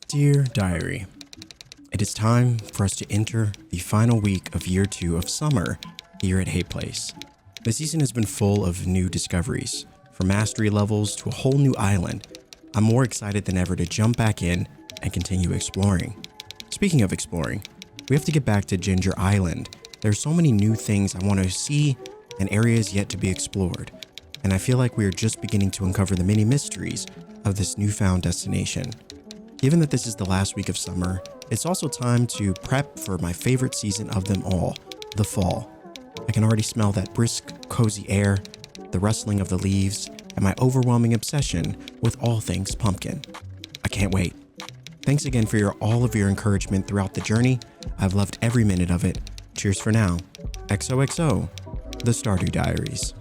Dear Diary, it is time for us to enter the final week of year 2 of summer here at Hay Place. The season has been full of new discoveries, from mastery levels to a whole new island. I'm more excited than ever to jump back in and continue exploring. Speaking of exploring, we have to get back to Ginger Island. There's so many new things I want to see and areas yet to be explored, and I feel like we are just beginning to uncover the many mysteries of this newfound destination. Given that this is the last week of summer, it's also time to prep for my favorite season of them all, the fall. I can already smell that brisk, cozy air, the rustling of the leaves, and my overwhelming obsession with all things pumpkin. I can't wait. Thanks again for all of your encouragement throughout the journey. I've loved every minute of it. Cheers for now. XOXO, the Stardew Diaries.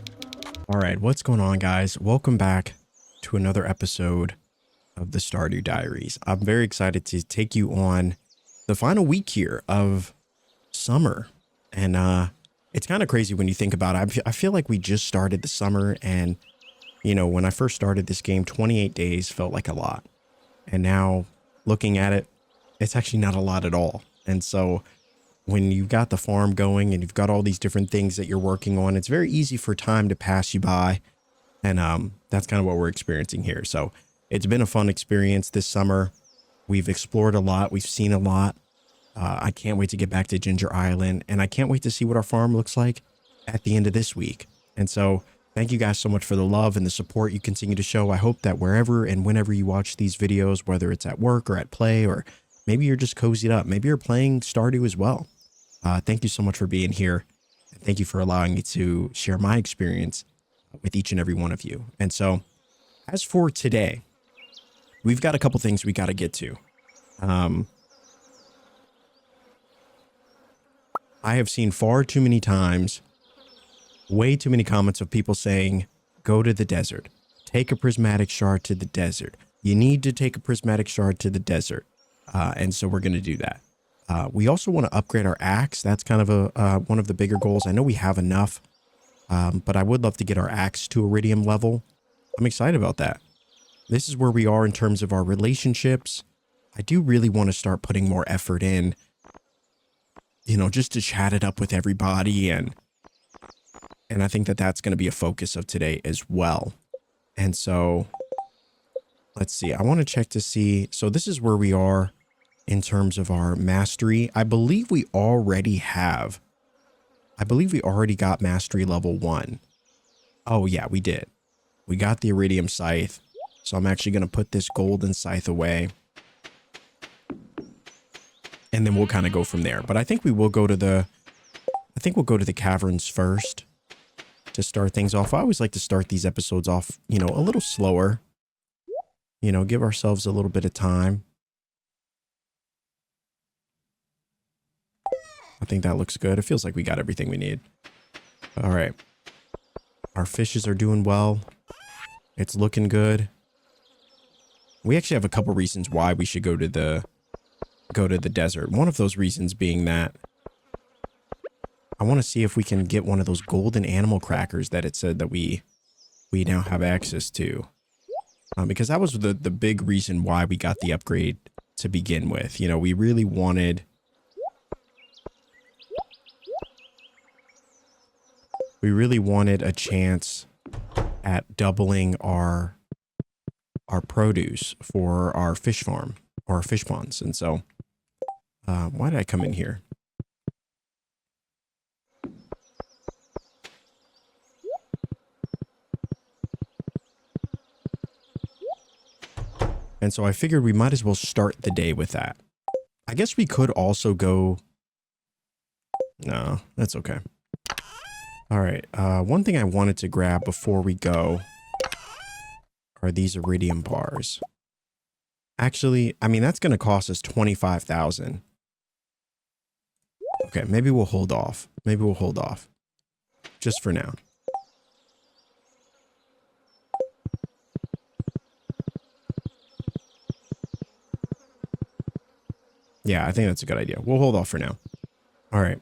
All right, what's going on, guys? Welcome back to another episode of the Stardew Diaries. I'm very excited to take you on the final week here of summer. And it's kind of crazy when you think about it. I feel like we just started the summer, and you know, when I first started this game, 28 days felt like a lot. And now looking at it, it's actually not a lot at all. And so when you've got the farm going and you've got all these different things that you're working on, it's very easy for time to pass you by. And that's kind of what we're experiencing here. So it's been a fun experience this summer. We've explored a lot. We've seen a lot. I can't wait to get back to Ginger Island, and I can't wait to see what our farm looks like at the end of this week. And so thank you guys so much for the love and the support you continue to show. I hope that wherever and whenever you watch these videos, whether it's at work or at play, or maybe you're just cozied up, maybe you're playing Stardew as well. Thank you so much for being here. And thank you for allowing me to share my experience with each and every one of you. And so as for today, we've got a couple things we got to get to. I have seen far too many times, way too many comments of people saying, go to the desert, take a prismatic shard to the desert. You need to take a prismatic shard to the desert. And so we're going to do that. We also want to upgrade our axe. That's kind of one of the bigger goals. I know we have enough, but I would love to get our axe to iridium level. I'm excited about that. This is where we are in terms of our relationships. I do really want to start putting more effort in, you know, just to chat it up with everybody. And I think that that's going to be a focus of today as well. And so let's see, I want to check to see. So this is where we are in terms of our mastery. I believe we already got mastery level 1. Oh yeah, we did. We got the iridium scythe. So I'm actually going to put this golden scythe away. And then we'll kind of go from there. But I think we will go to the caverns first to start things off. I always like to start these episodes off, you know, a little slower. You know, give ourselves a little bit of time. I think that looks good. It feels like we got everything we need. All right. Our fishes are doing well. It's looking good. We actually have a couple reasons why we should go to the desert. One of those reasons being that I want to see if we can get one of those golden animal crackers that it said that we now have access to. Because that was the big reason why we got the upgrade to begin with. You know, we really wanted a chance at doubling our produce for our fish farm or our fish ponds. And so why did I come in here? And so I figured we might as well start the day with that. I guess we could also go. No, that's okay. All right. One thing I wanted to grab before we go are these iridium bars. Actually, I mean, that's going to cost us 25,000. Okay, maybe we'll hold off. Maybe we'll hold off just for now. Yeah, I think that's a good idea. We'll hold off for now. All right.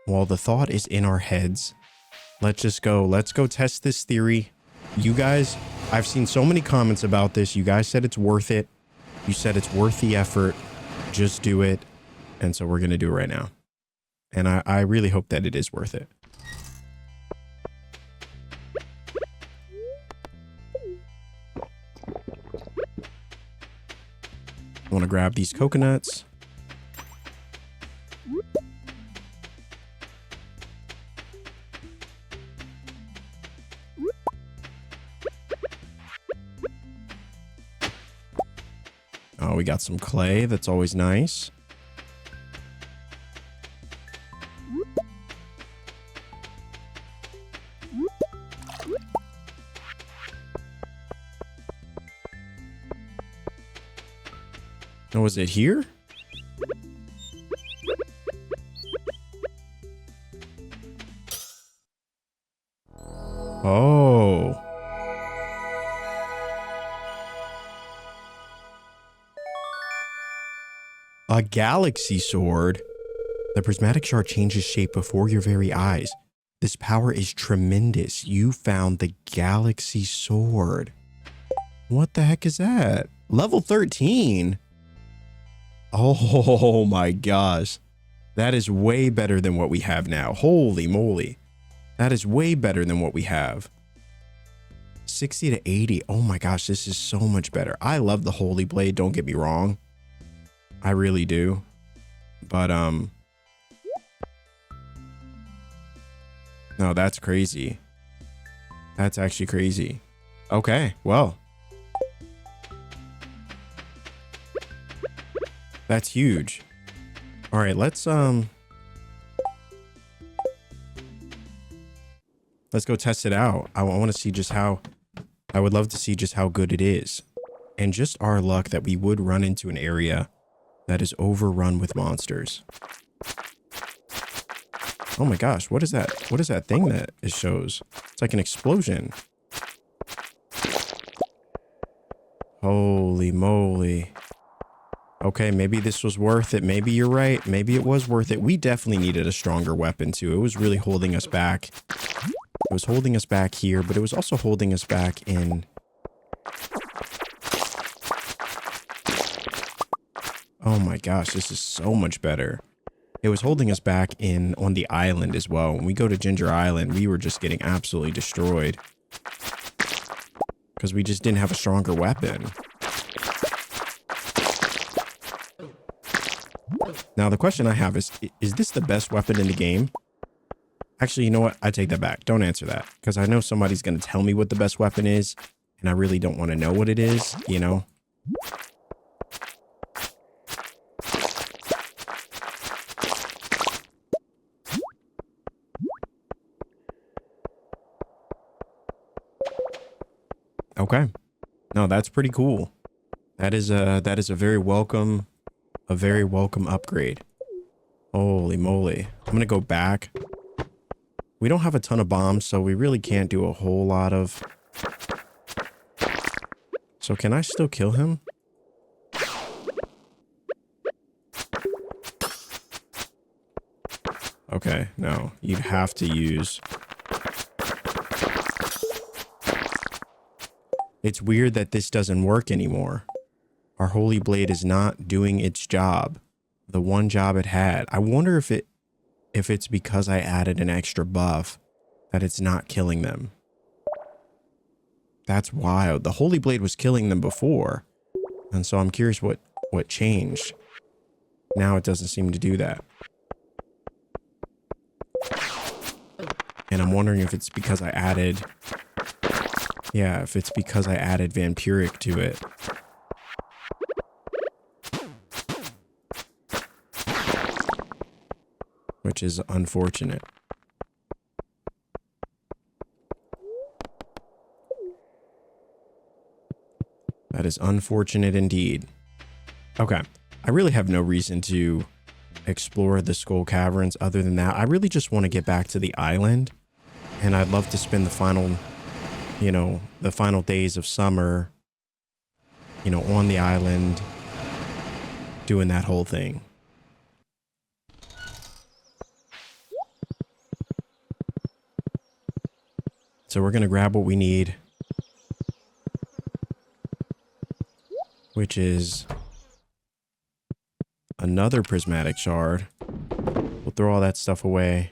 While the thought is in our heads, let's go test this theory. You guys I've seen so many comments about this. You guys said it's worth it. You said it's worth the effort. Just do it. And so we're going to do it right now. And I really hope that it is worth it. I want to grab these coconuts. Oh, we got some clay. That's always nice. Oh, was it here? Oh. A galaxy sword. The prismatic shard changes shape before your very eyes. This power is tremendous. You found the galaxy sword. What the heck is that? Level 13. Oh my gosh. That is way better than what we have now. Holy moly. That is way better than what we have. 60 to 80. Oh my gosh, this is so much better. I love the Holy Blade, don't get me wrong. I really do. But no, that's crazy. That's actually crazy. Okay, well. That's huge. All right, let's go test it out. I want to see just how, I would love to see just how good it is. And just our luck that we would run into an area that is overrun with monsters. Oh my gosh, what is that? What is that thing that it shows? It's like an explosion. Holy moly. Okay, maybe this was worth it. Maybe you're right. Maybe it was worth it. We definitely needed a stronger weapon too. It was really holding us back. It was holding us back here, but it was also holding us back in... Oh my gosh, this is so much better. It was holding us back on the island as well. When we go to Ginger Island, we were just getting absolutely destroyed. Because we just didn't have a stronger weapon. Now, the question I have is this the best weapon in the game? Actually, you know what? I take that back. Don't answer that. Because I know somebody's going to tell me what the best weapon is. And I really don't want to know what it is, you know? Okay. No, that's pretty cool. That is a very welcome upgrade. Holy moly. I'm gonna go back. We don't have a ton of bombs, so we really can't do a whole lot of... So can I still kill him? Okay, no. You'd have to use... It's weird that this doesn't work anymore. Our Holy Blade is not doing its job. The one job it had. I wonder if it's because I added an extra buff that it's not killing them. That's wild. The Holy Blade was killing them before. And so I'm curious what changed. Now it doesn't seem to do that. And I'm wondering if it's because I added... Yeah, if it's because I added Vampiric to it. Which is unfortunate. That is unfortunate indeed. Okay. I really have no reason to explore the Skull Caverns other than that. I really just want to get back to the island. And I'd love to spend the final... You know, the final days of summer, you know, on the island, doing that whole thing. So we're going to grab what we need. which is another prismatic shard. We'll throw all that stuff away.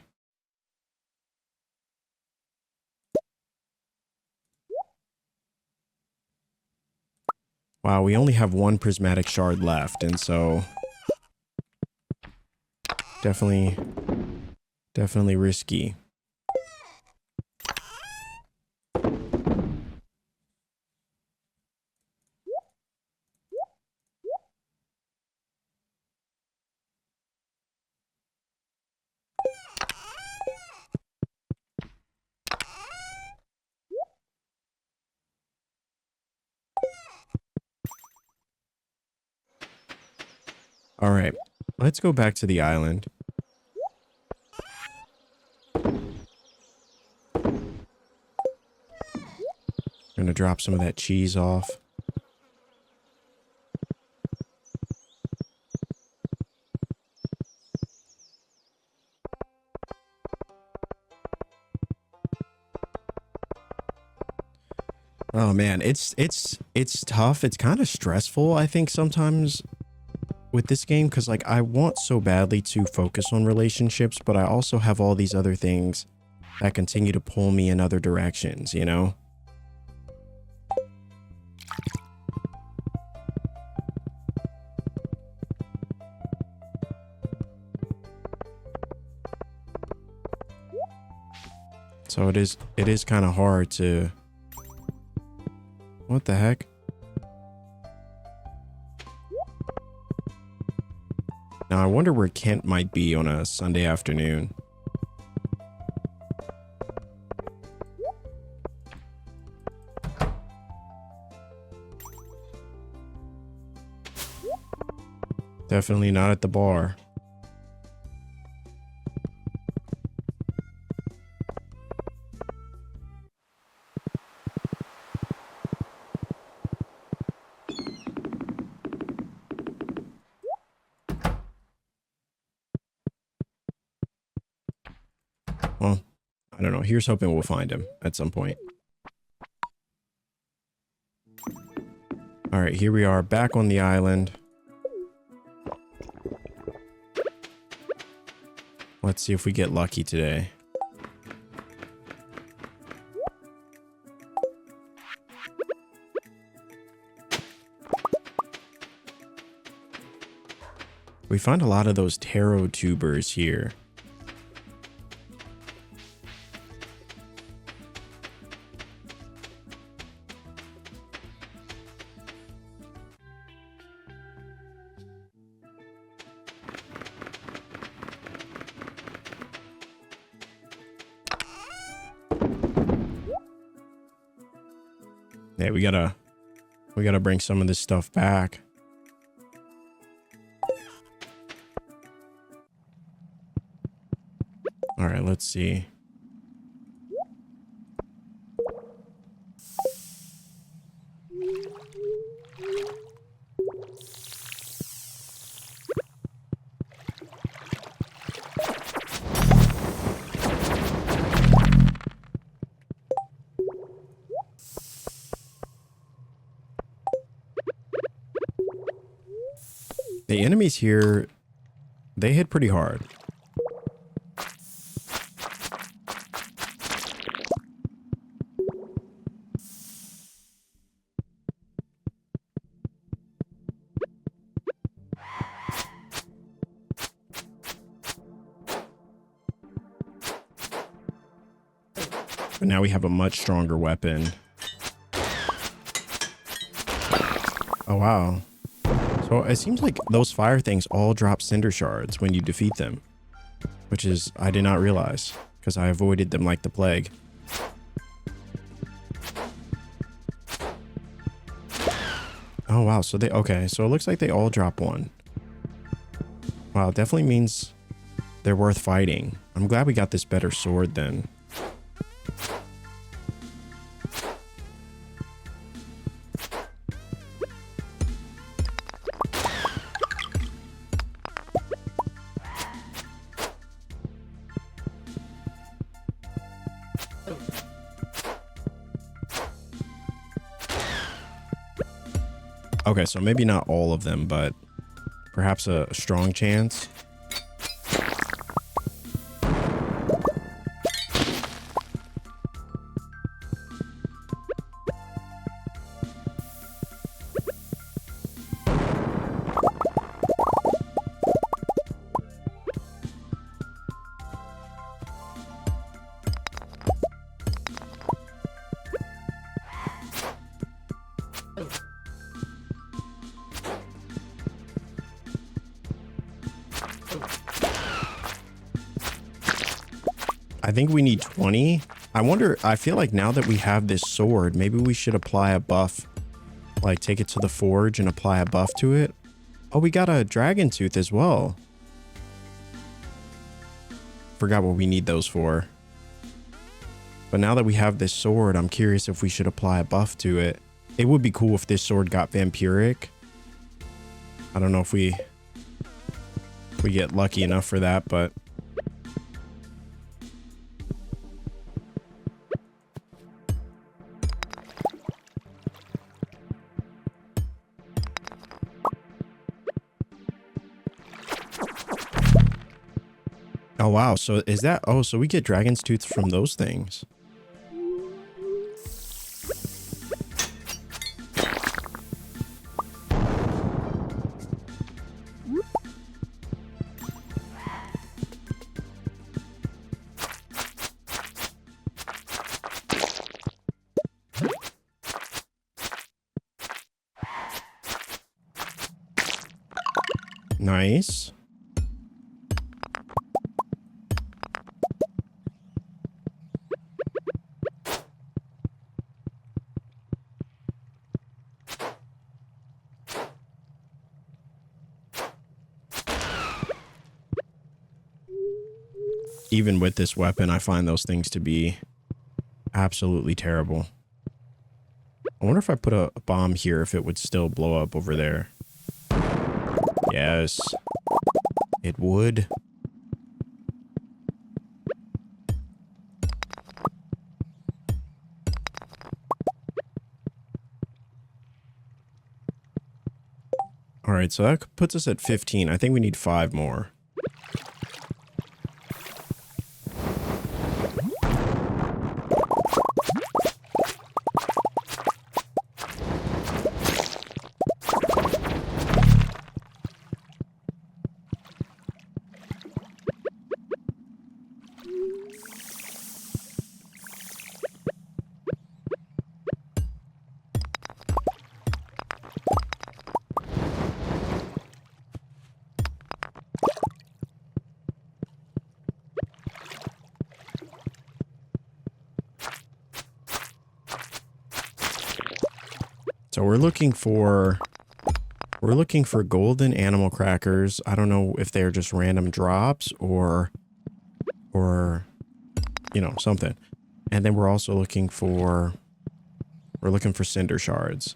Wow, we only have one prismatic shard left, and so definitely risky. All right, let's go back to the island. Gonna drop some of that cheese off. Oh man, it's tough. It's kind of stressful, I think, sometimes with this game, because like I want so badly to focus on relationships, but I also have all these other things that continue to pull me in other directions, you know? So it is kind of hard to... What the heck? Now I wonder where Kent might be on a Sunday afternoon. Definitely not at the bar. Well, I don't know. Here's hoping we'll find him at some point. All right, here we are back on the island. Let's see if we get lucky today. We find a lot of those taro tubers here. Yeah, we gotta bring some of this stuff back. All right, let's see. The enemies here, they hit pretty hard. But now we have a much stronger weapon. Oh, wow. So it seems like those fire things all drop cinder shards when you defeat them, which is, I did not realize because I avoided them like the plague. Oh, wow. So okay. So it looks like they all drop one. Wow. It definitely means they're worth fighting. I'm glad we got this better sword then. Okay, so maybe not all of them, but perhaps a strong chance. I think we need 20. I wonder, I feel like now that we have this sword, maybe we should apply a buff. Like take it to the forge and apply a buff to it. Oh, we got a dragon tooth as well. Forgot what we need those for. But now that we have this sword, I'm curious if we should apply a buff to it. It would be cool if this sword got vampiric. I don't know if we get lucky enough for that, but oh wow, so is that, oh, so we get dragon's tooth from those things. Nice. Even with this weapon, I find those things to be absolutely terrible. I wonder if I put a bomb here, if it would still blow up over there. Yes, it would. All right, so that puts us at 15. I think we need 5 more. So we're looking for golden animal crackers. I don't know if they're just random drops or you know, something. And then we're also looking for cinder shards.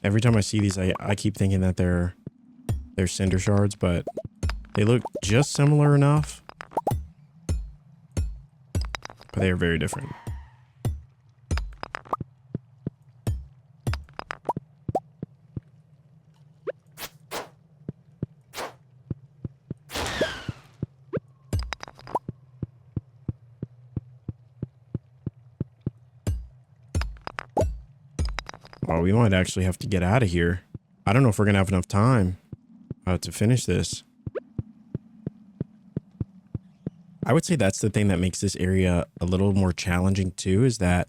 Every time I see these, I keep thinking that they're cinder shards, but they look just similar enough. But they are very different. Oh, we might actually have to get out of here. I don't know if we're going to have enough time to finish this. I would say that's the thing that makes this area a little more challenging too, is that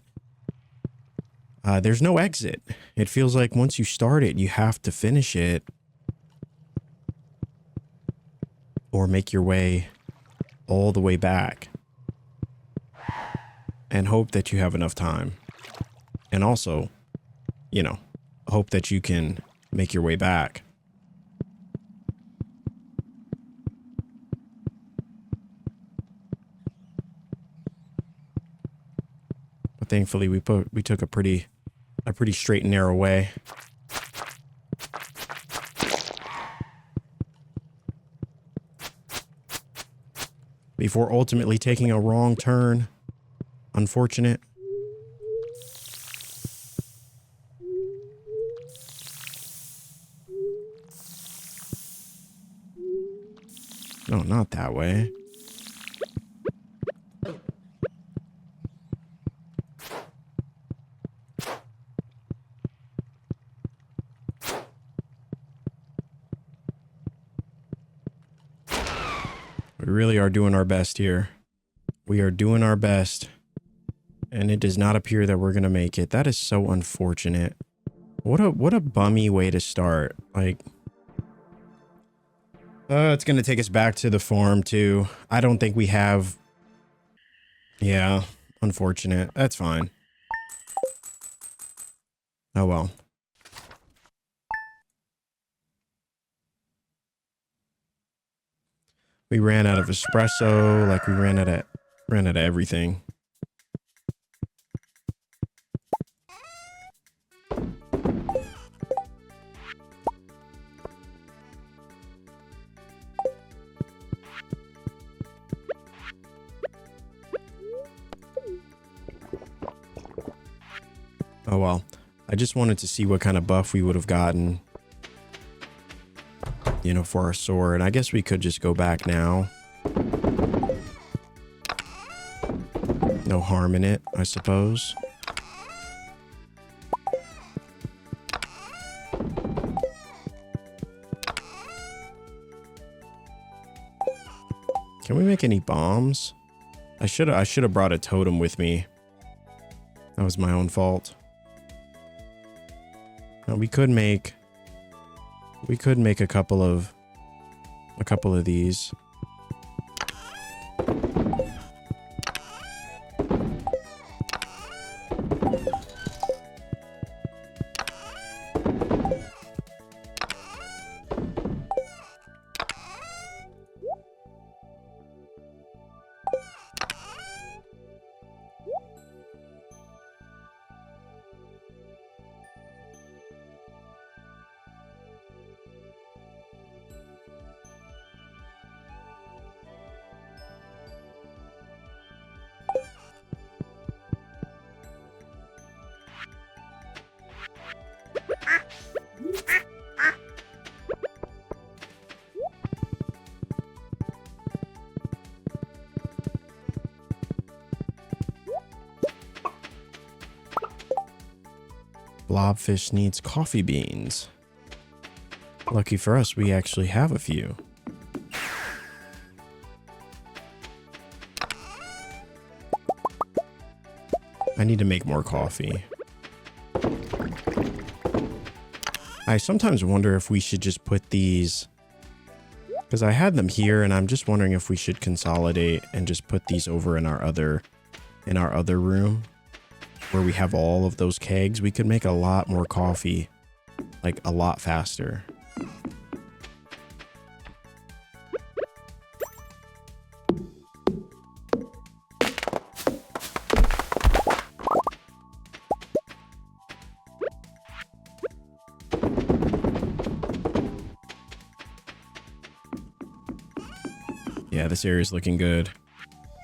there's no exit. It feels like once you start it, you have to finish it or make your way all the way back and hope that you have enough time. And also, you know, hope that you can make your way back. thankfully we took a pretty straight and narrow way. Before ultimately taking a wrong turn. Unfortunate. No, not that way. We really are doing our best here. We are doing our best. And it does not appear that we're going to make it. That is so unfortunate. What a bummy way to start. Like, it's going to take us back to the farm too. I don't think we have. Yeah, unfortunate. That's fine. Oh well. We ran out of espresso, like we ran out of everything. Oh well. I just wanted to see what kind of buff we would have gotten, you know, for our sword. I guess we could just go back now. No harm in it, I suppose. Can we make any bombs? I should have brought a totem with me. That was my own fault. Now we could make a couple of these. Blobfish needs coffee beans. Lucky for us, we actually have a few. I need to make more coffee. I sometimes wonder if we should just put these, because I had them here and I'm just wondering if we should consolidate and just put these over in our other room where we have all of those kegs. We could make a lot more coffee, like a lot faster. Yeah, this area is looking good.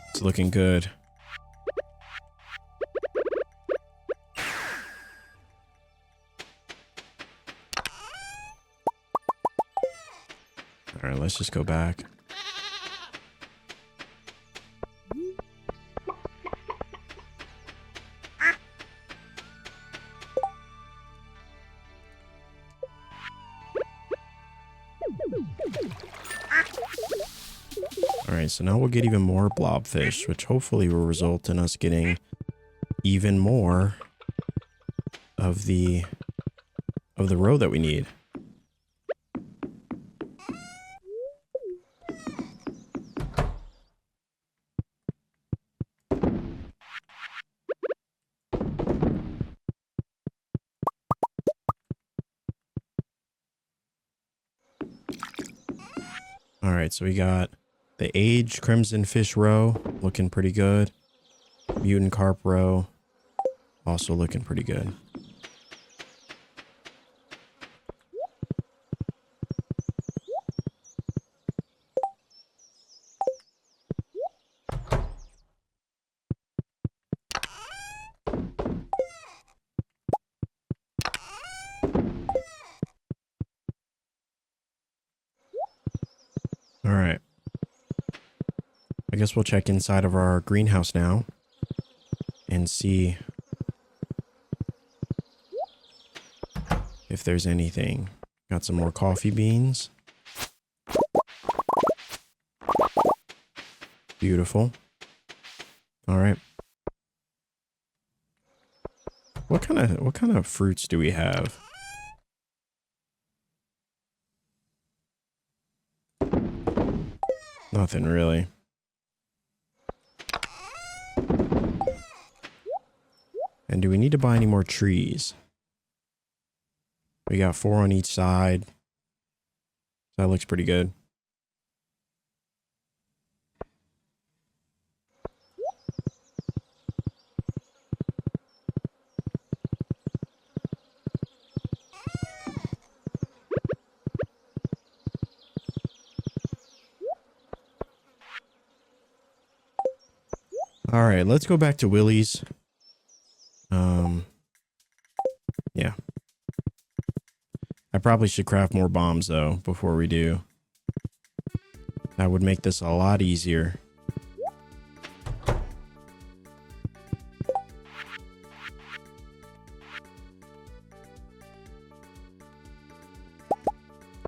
It's looking good. All right, let's just go back. All right, so now we'll get even more blobfish, which hopefully will result in us getting even more of the row that we need. All right, so we got the aged crimson fish row looking pretty good. Mutant carp row. Also looking pretty good. All right. I guess we'll check inside of our greenhouse now and see if there's anything. Got some more coffee beans. Beautiful. All right. What kind of fruits do we have? Nothing really. And do we need to buy any more trees? We got 4 on each side. That looks pretty good. All right, let's go back to Willie's. Yeah. I probably should craft more bombs though before we do. That would make this a lot easier.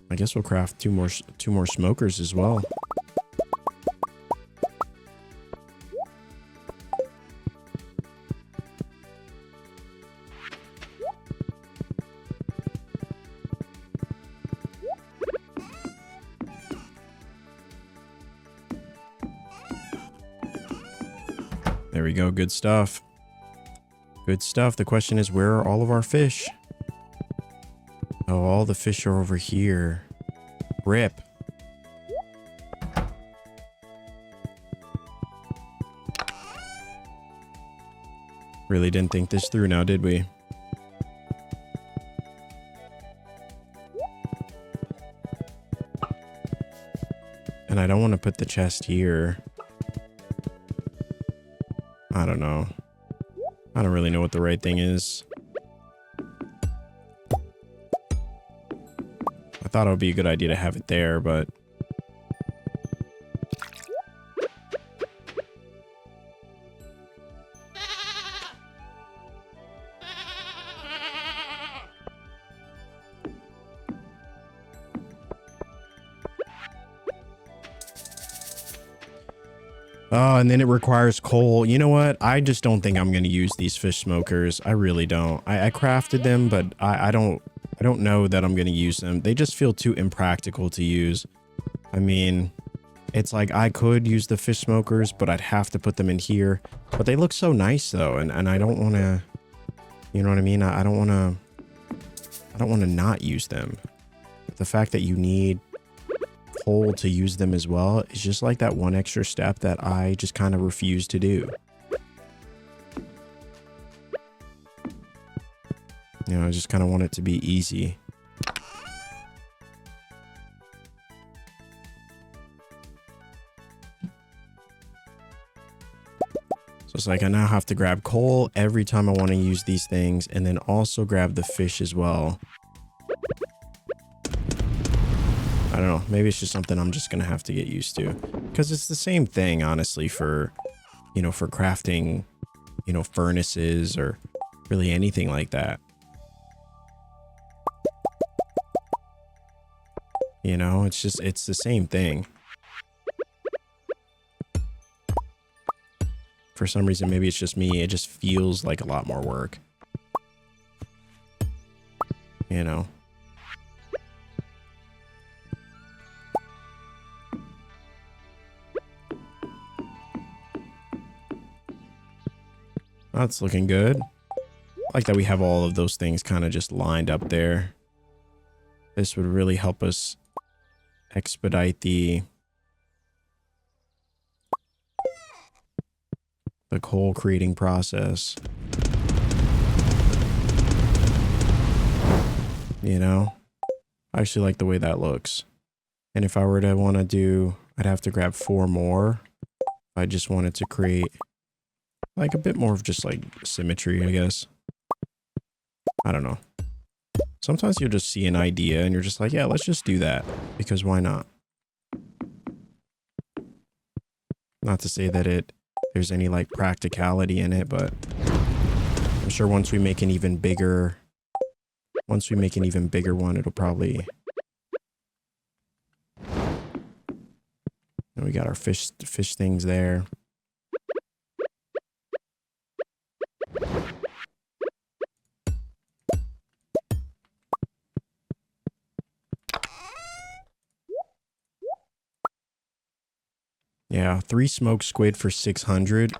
I guess we'll craft two more smokers as well. There we go. Good stuff. Good stuff. The question is, where are all of our fish? Oh, all the fish are over here. Rip. Really didn't think this through now, did we? And I don't want to put the chest here. I don't know. I don't really know what the right thing is. I thought it would be a good idea to have it there, but... Oh, and then it requires coal. You know what? I just don't think I'm going to use these fish smokers. I really don't. I crafted them, but I don't know that I'm going to use them. They just feel too impractical to use. I mean, it's like I could use the fish smokers, but I'd have to put them in here. But they look so nice though, and I don't want to, you know what I mean? I don't want to not use them. The fact that you need coal to use them as well is just like that one extra step that I just kind of refuse to do. You know, I just kind of want it to be easy. So it's like I now have to grab coal every time I want to use these things, and then also grab the fish as well. I don't know. Maybe it's just something I'm just going to have to get used to. Because it's the same thing, honestly, for, you know, for crafting, you know, furnaces or really anything like that. You know, it's just, it's the same thing. For some reason, maybe it's just me. It just feels like a lot more work. You know? That's looking good. I like that we have all of those things kind of just lined up there. This would really help us expedite the coal creating process. You know? I actually like the way that looks. And if I were to want to do, I'd have to grab 4 more. I just wanted to create like a bit more of just like symmetry, I guess. I don't know. Sometimes you'll just see an idea and you're just like, yeah, let's just do that. Because why not? Not to say that there's any like practicality in it, but I'm sure once we make an even bigger one, it'll probably... And we got our fish things there. Yeah, 3 smoked squid for 600.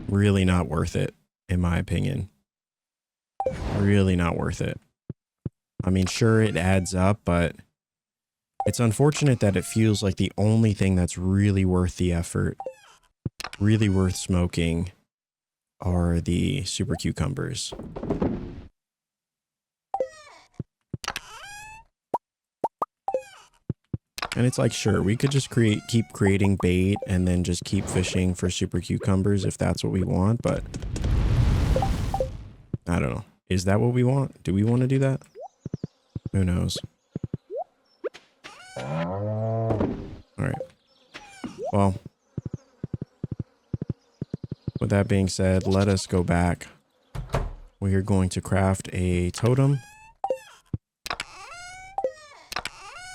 Really not worth it, in my opinion. Really not worth it. I mean, sure, it adds up, but it's unfortunate that it feels like the only thing that's really worth the effort, really worth smoking, are the super cucumbers. And it's like, sure, we could just keep creating bait and then just keep fishing for super cucumbers if that's what we want, but I don't know. Is that what we want? Do we want to do that? Who knows? All right. Well, with that being said, let us go back. We are going to craft a totem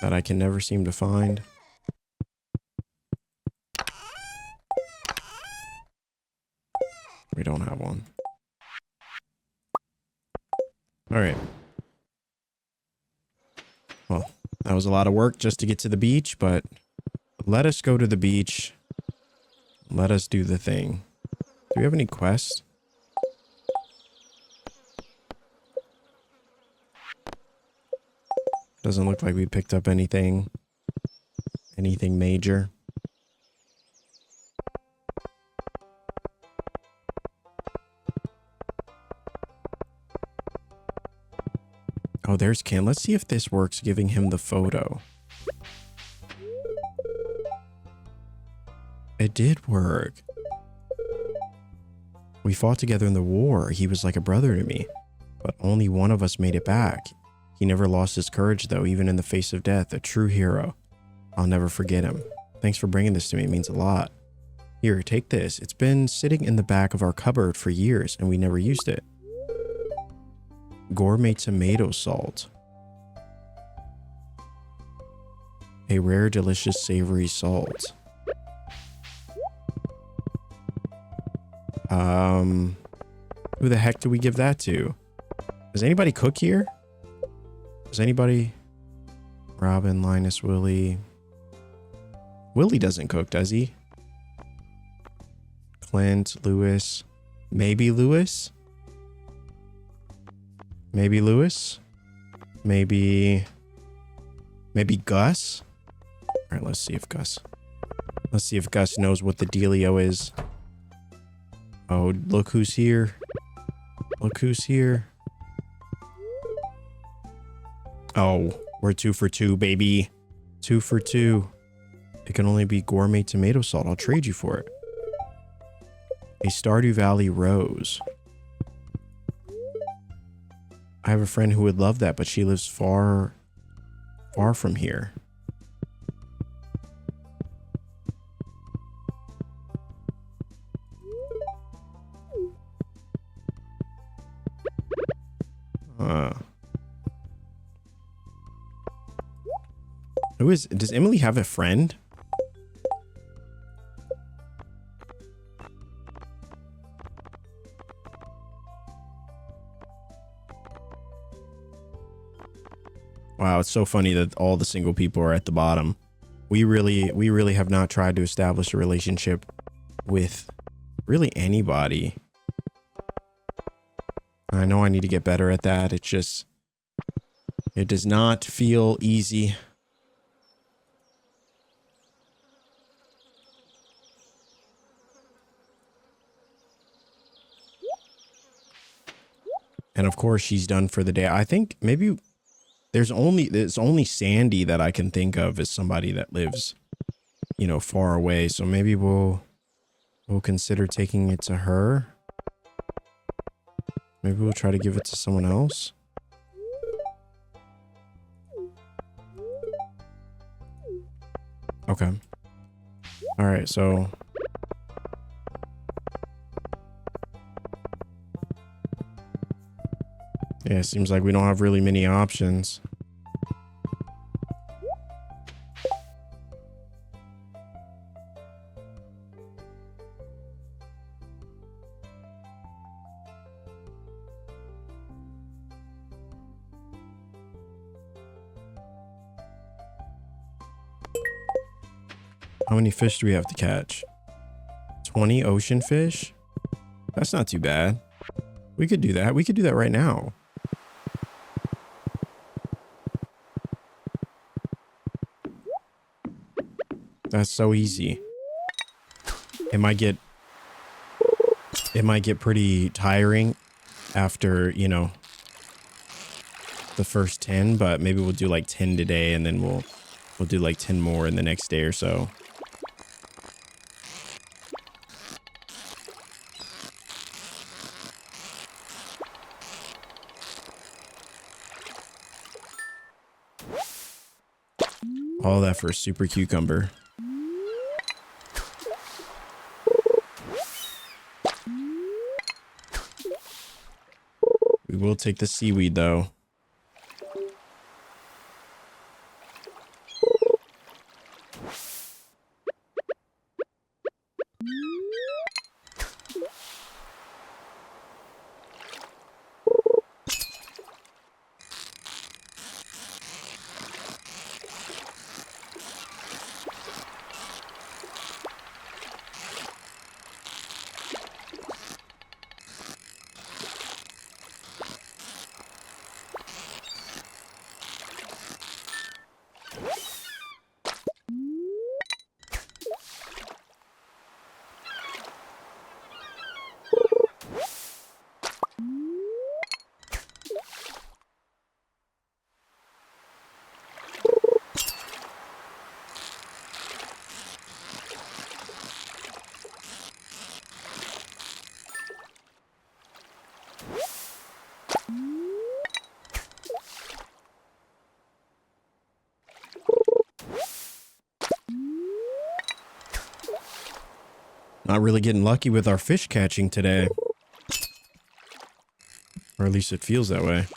that I can never seem to find. We don't have one. All right. Well, that was a lot of work just to get to the beach, but let us go to the beach. Let us do the thing. Do we have any quests? Doesn't look like we picked up anything major. Oh, there's Ken. Let's see if this works, giving him the photo. It did work. We fought together in the war. He was like a brother to me, but only one of us made it back. He never lost his courage, though, even in the face of death. A true hero. I'll never forget him. Thanks for bringing this to me. It means a lot. Here, take this. It's been sitting in the back of our cupboard for years, and we never used it. Gourmet tomato salt. A rare, delicious, savory salt. Who the heck do we give that to? Does anybody cook here? Does anybody? Robin, Linus, Willie. Willie doesn't cook, does he? Clint, Lewis. Maybe Lewis? Maybe Lewis? Maybe Gus? All right, let's see if Gus knows what the dealio is. Oh, look who's here. Look who's here. Oh, we're 2 for 2, baby. 2 for 2. It can only be gourmet tomato salt. I'll trade you for it. A Stardew Valley rose. I have a friend who would love that, but she lives far from here. Does Emily have a friend? Wow, it's so funny that all the single people are at the bottom. We really have not tried to establish a relationship with really anybody. I know I need to get better at that. It does not feel easy. And of course she's done for the day. I think maybe there's only Sandy that I can think of as somebody that lives, you know, far away. So maybe we'll consider taking it to her. Maybe we'll try to give it to someone else. Okay. All right, so yeah, it seems like we don't have really many options. How many fish do we have to catch? 20 ocean fish? That's not too bad. We could do that. We could do that right now. That's so easy. It might get pretty tiring after, you know, the first 10, but maybe we'll do like 10 today and then we'll do like 10 more in the next day or so. All that for a super cucumber. We will take the seaweed though. Not really getting lucky with our fish catching today. Or at least it feels that way.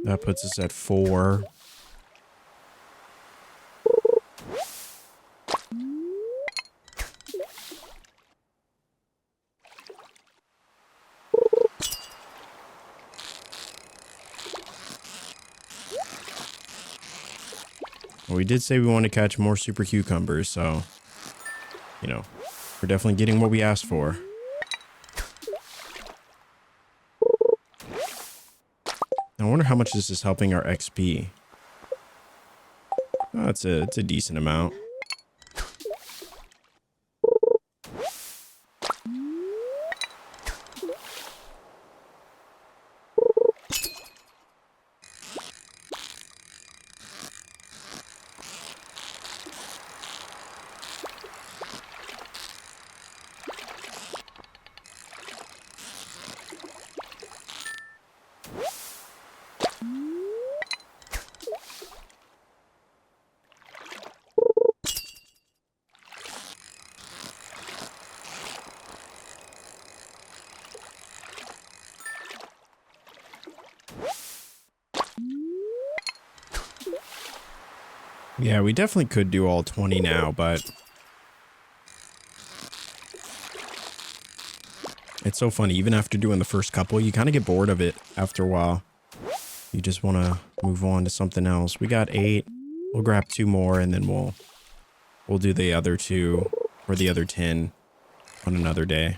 That puts us at 4. Well, we did say we want to catch more super cucumbers, so, you know, we're definitely getting what we asked for. I wonder how much this is helping our XP. Oh, it's a decent amount. Yeah, we definitely could do all 20 now, but it's so funny. Even after doing the first couple, you kind of get bored of it after a while. You just want to move on to something else. We got 8. We'll grab 2 more and then we'll do the other 2 or the other 10 on another day.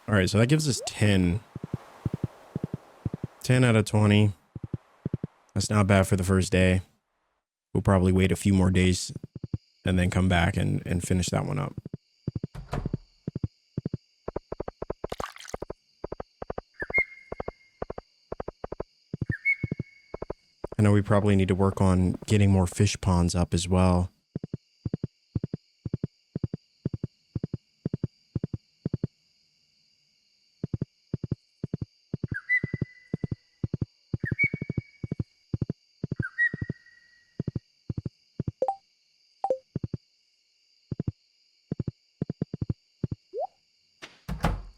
All right, so that gives us 10. 10 out of 20. That's not bad for the first day. We'll probably wait a few more days and then come back and finish that one up. I know we probably need to work on getting more fish ponds up as well.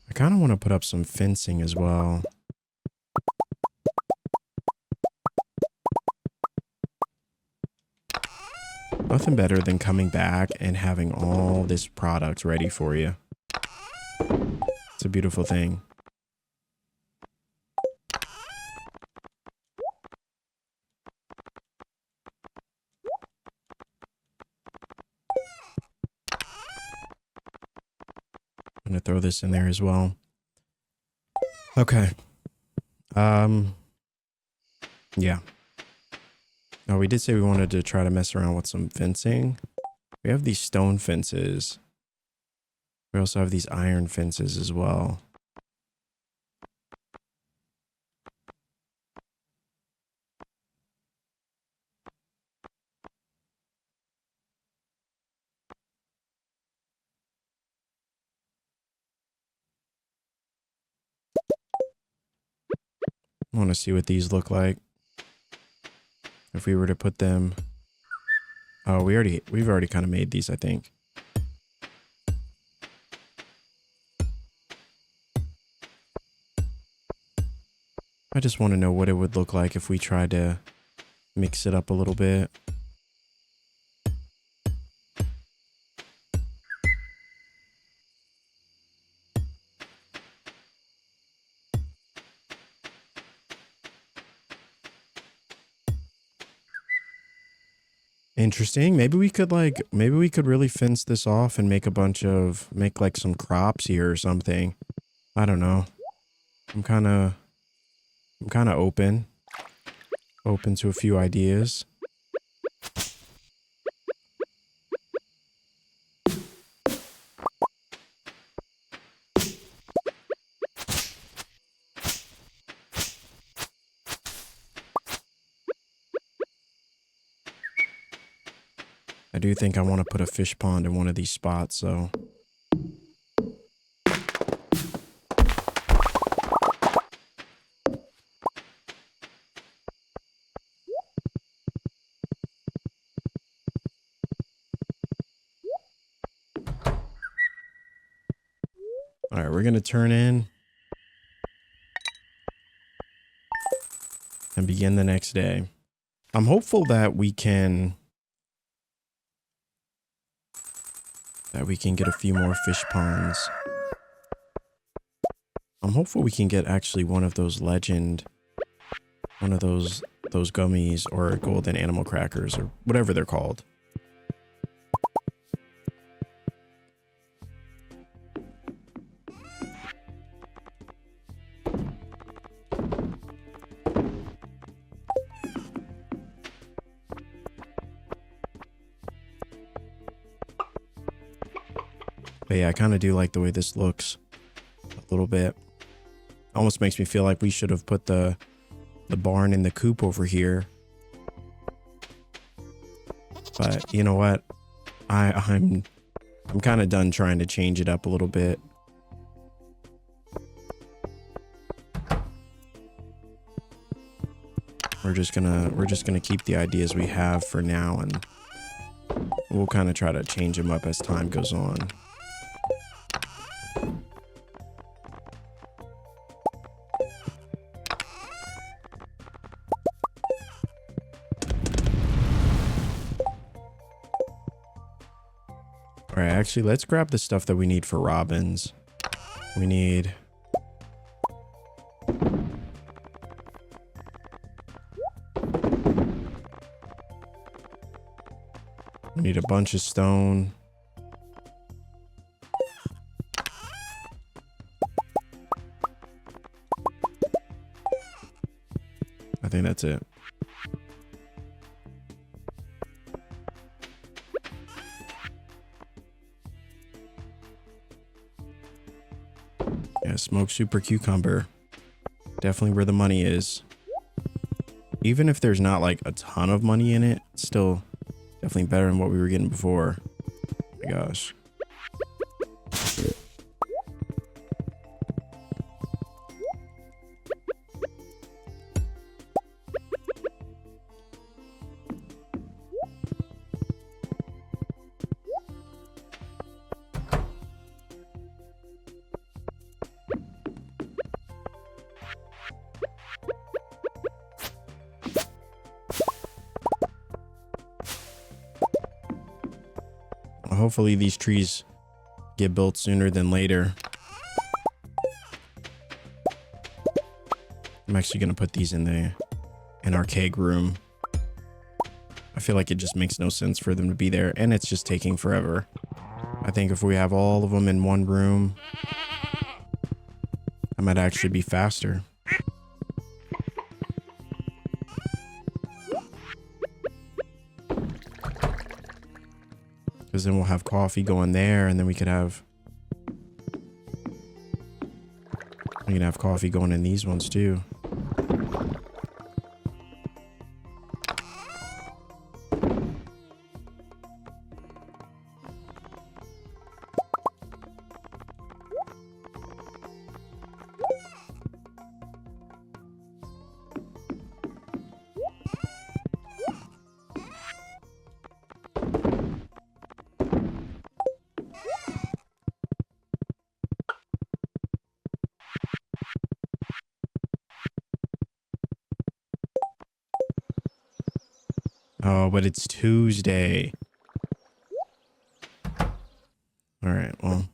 I kind of want to put up some fencing as well. Nothing better than coming back and having all this product ready for you. It's a beautiful thing. I'm gonna throw this in there as well. Okay. Yeah. Oh, we did say we wanted to try to mess around with some fencing. We have these stone fences. We also have these iron fences as well. I want to see what these look like. If we were to put them... Oh, we've already kind of made these, I think. I just want to know what it would look like if we tried to mix it up a little bit. Interesting. Maybe we could really fence this off and make like some crops here or something. I don't know. I'm kind of open to a few ideas. I do think I want to put a fish pond in one of these spots, so... Alright, we're going to turn in and begin the next day. I'm hopeful that we can get a few more fish ponds. I'm hopeful we can get actually one of those those gummies or golden animal crackers or whatever they're called. But yeah, I kind of do like the way this looks a little bit. Almost makes me feel like we should have put the barn in the coop over here. But you know what? I'm kind of done trying to change it up a little bit. We're just gonna keep the ideas we have for now, and we'll kind of try to change them up as time goes on. All right, actually, let's grab the stuff that we need for robins. We need... We need a bunch of stone. think that's it. Yeah, smoked super cucumber. Definitely where the money is. Even if there's not like a ton of money in it, it's still definitely better than what we were getting before. Oh my gosh. Hopefully these trees get built sooner than later. I'm actually gonna put these in our keg room. I feel like it just makes no sense for them to be there, and it's just taking forever. I think if we have all of them in one room, I might actually be faster. Because then we'll have coffee going there, and then we can have coffee going in these ones too. Oh, but it's Tuesday. All right, well.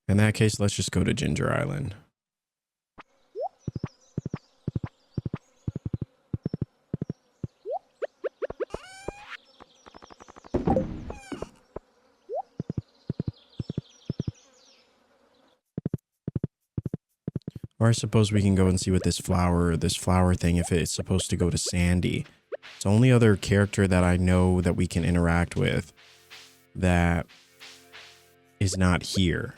In that case, let's just go to Ginger Island. Or I suppose we can go and see what this flower thing, if it's supposed to go to Sandy. It's the only other character that I know that we can interact with that is not here.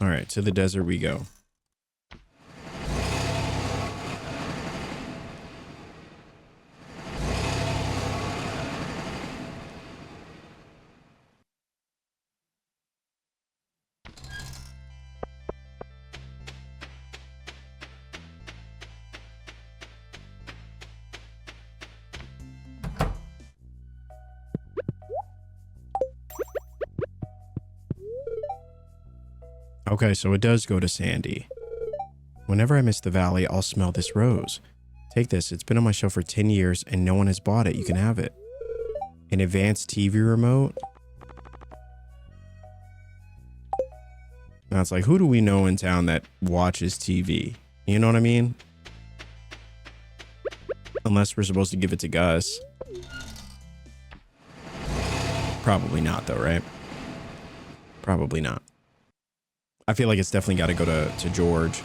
All right, to the desert we go. Okay, so it does go to Sandy. Whenever I miss the valley, I'll smell this rose. Take this. It's been on my shelf for 10 years and no one has bought it. You can have it. An advanced TV remote. Now it's like, who do we know in town that watches TV? You know what I mean? Unless we're supposed to give it to Gus. Probably not though, right? Probably not. I feel like it's definitely got to go to George.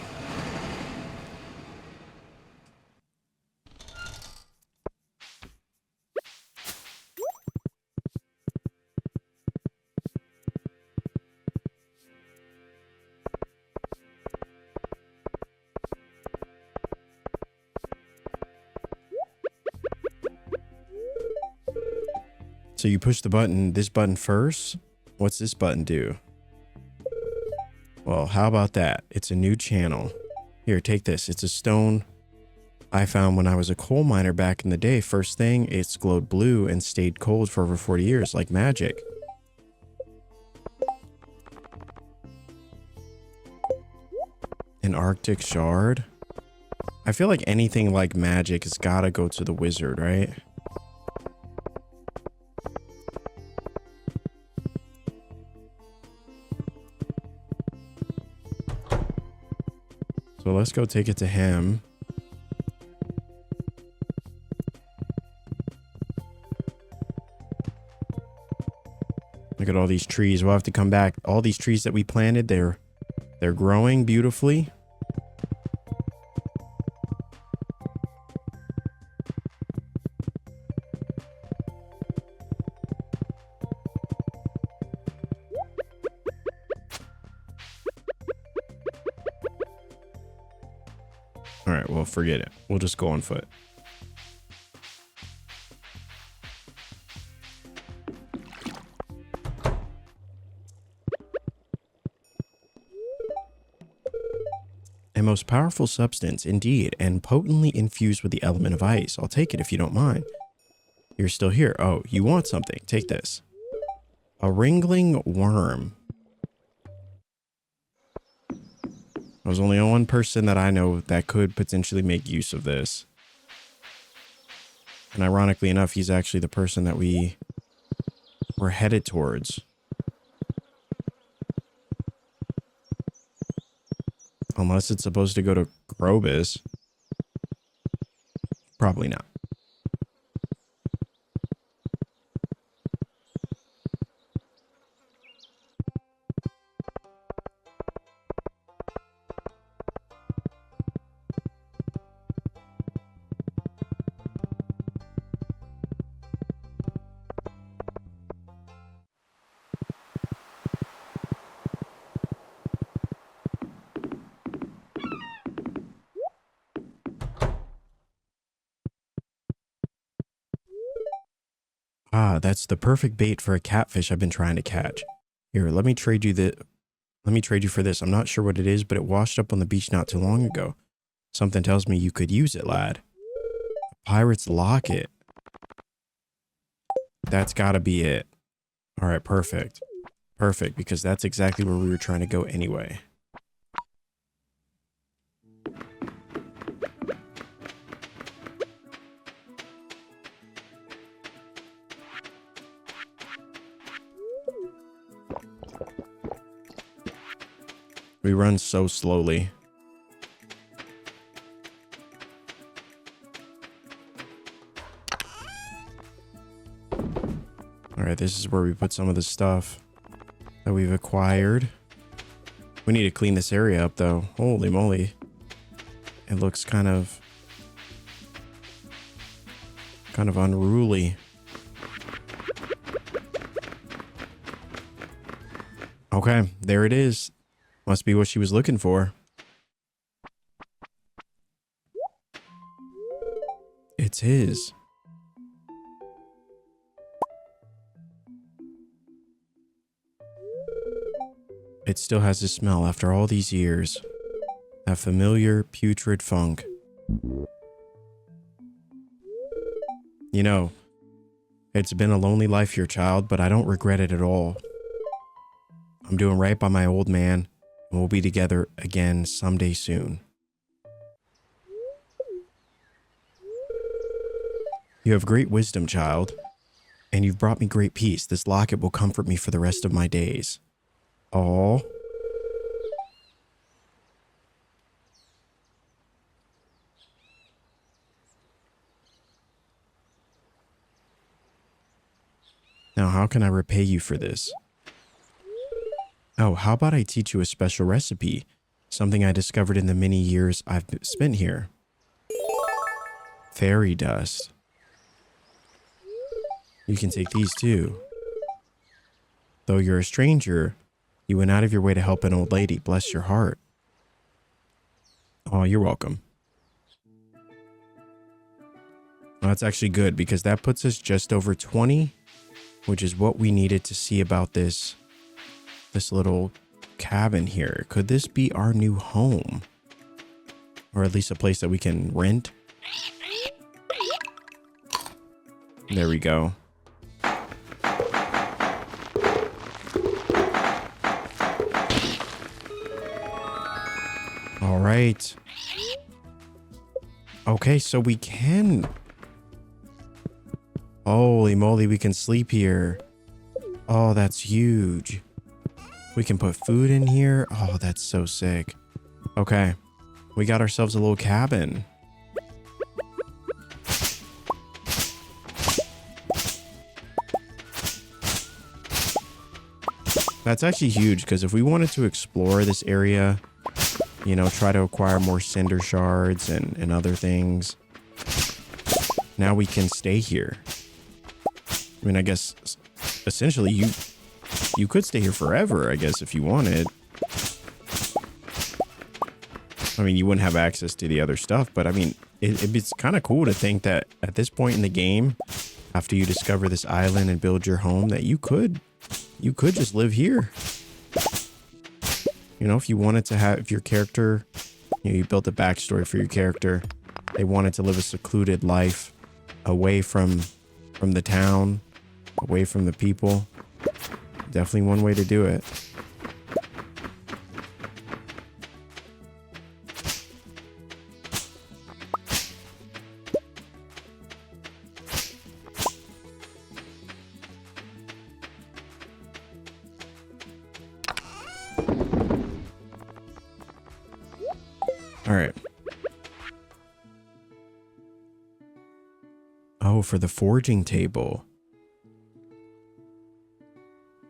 So you push this button first? What's this button do? Well, how about that? It's a new channel. Here, take this. It's a stone I found when I was a coal miner back in the day. First thing, it's glowed blue and stayed cold for over 40 years, like magic. An Arctic shard? I feel like anything like magic has got to go to the wizard, right? So let's go take it to him. Look at all these trees. We'll have to come back. All these trees that we planted, they're growing beautifully. All right, well, forget it. We'll just go on foot. A most powerful substance, indeed, and potently infused with the element of ice. I'll take it if you don't mind. You're still here. Oh, you want something? Take this. A wriggling worm. There's only one person that I know that could potentially make use of this. And ironically enough, he's actually the person that we were headed towards. Unless it's supposed to go to Krobus. Probably not. Ah, that's the perfect bait for a catfish I've been trying to catch. Here, let me trade you for this. I'm not sure what it is, but it washed up on the beach not too long ago. Something tells me you could use it, lad. A pirate's locket. That's gotta be it. All right, perfect. Perfect, because that's exactly where we were trying to go anyway. We run so slowly. All right, this is where we put some of the stuff that we've acquired. We need to clean this area up though. Holy moly. It looks kind of unruly. Okay, there it is. Must be what she was looking for. It's his. It still has the smell after all these years. That familiar, putrid funk. You know, it's been a lonely life here, child, but I don't regret it at all. I'm doing right by my old man, and we'll be together again someday soon. You have great wisdom, child, and you've brought me great peace. This locket will comfort me for the rest of my days. Aww. Now, how can I repay you for this? Oh, how about I teach you a special recipe? Something I discovered in the many years I've spent here. Fairy dust. You can take these too. Though you're a stranger, you went out of your way to help an old lady. Bless your heart. Oh, you're welcome. Well, that's actually good because that puts us just over 20, which is what we needed to see about this little cabin here. Could this be our new home? Or at least a place that we can rent? There we go. All right. Okay, so we can... Holy moly, we can sleep here. Oh, that's huge. We can put food in here. Oh, that's so sick. Okay. We got ourselves a little cabin. That's actually huge, because if we wanted to explore this area, you know, try to acquire more cinder shards and other things, now we can stay here. I mean, I guess essentially you could stay here forever, I guess, if you wanted. I mean, you wouldn't have access to the other stuff, but I mean, it's kind of cool to think that at this point in the game, after you discover this island and build your home, that you could just live here. You know, if you wanted to have, if your character, you know, you built a backstory for your character, they wanted to live a secluded life away from the town, away from the people. Definitely one way to do it. All right. Oh, for the forging table.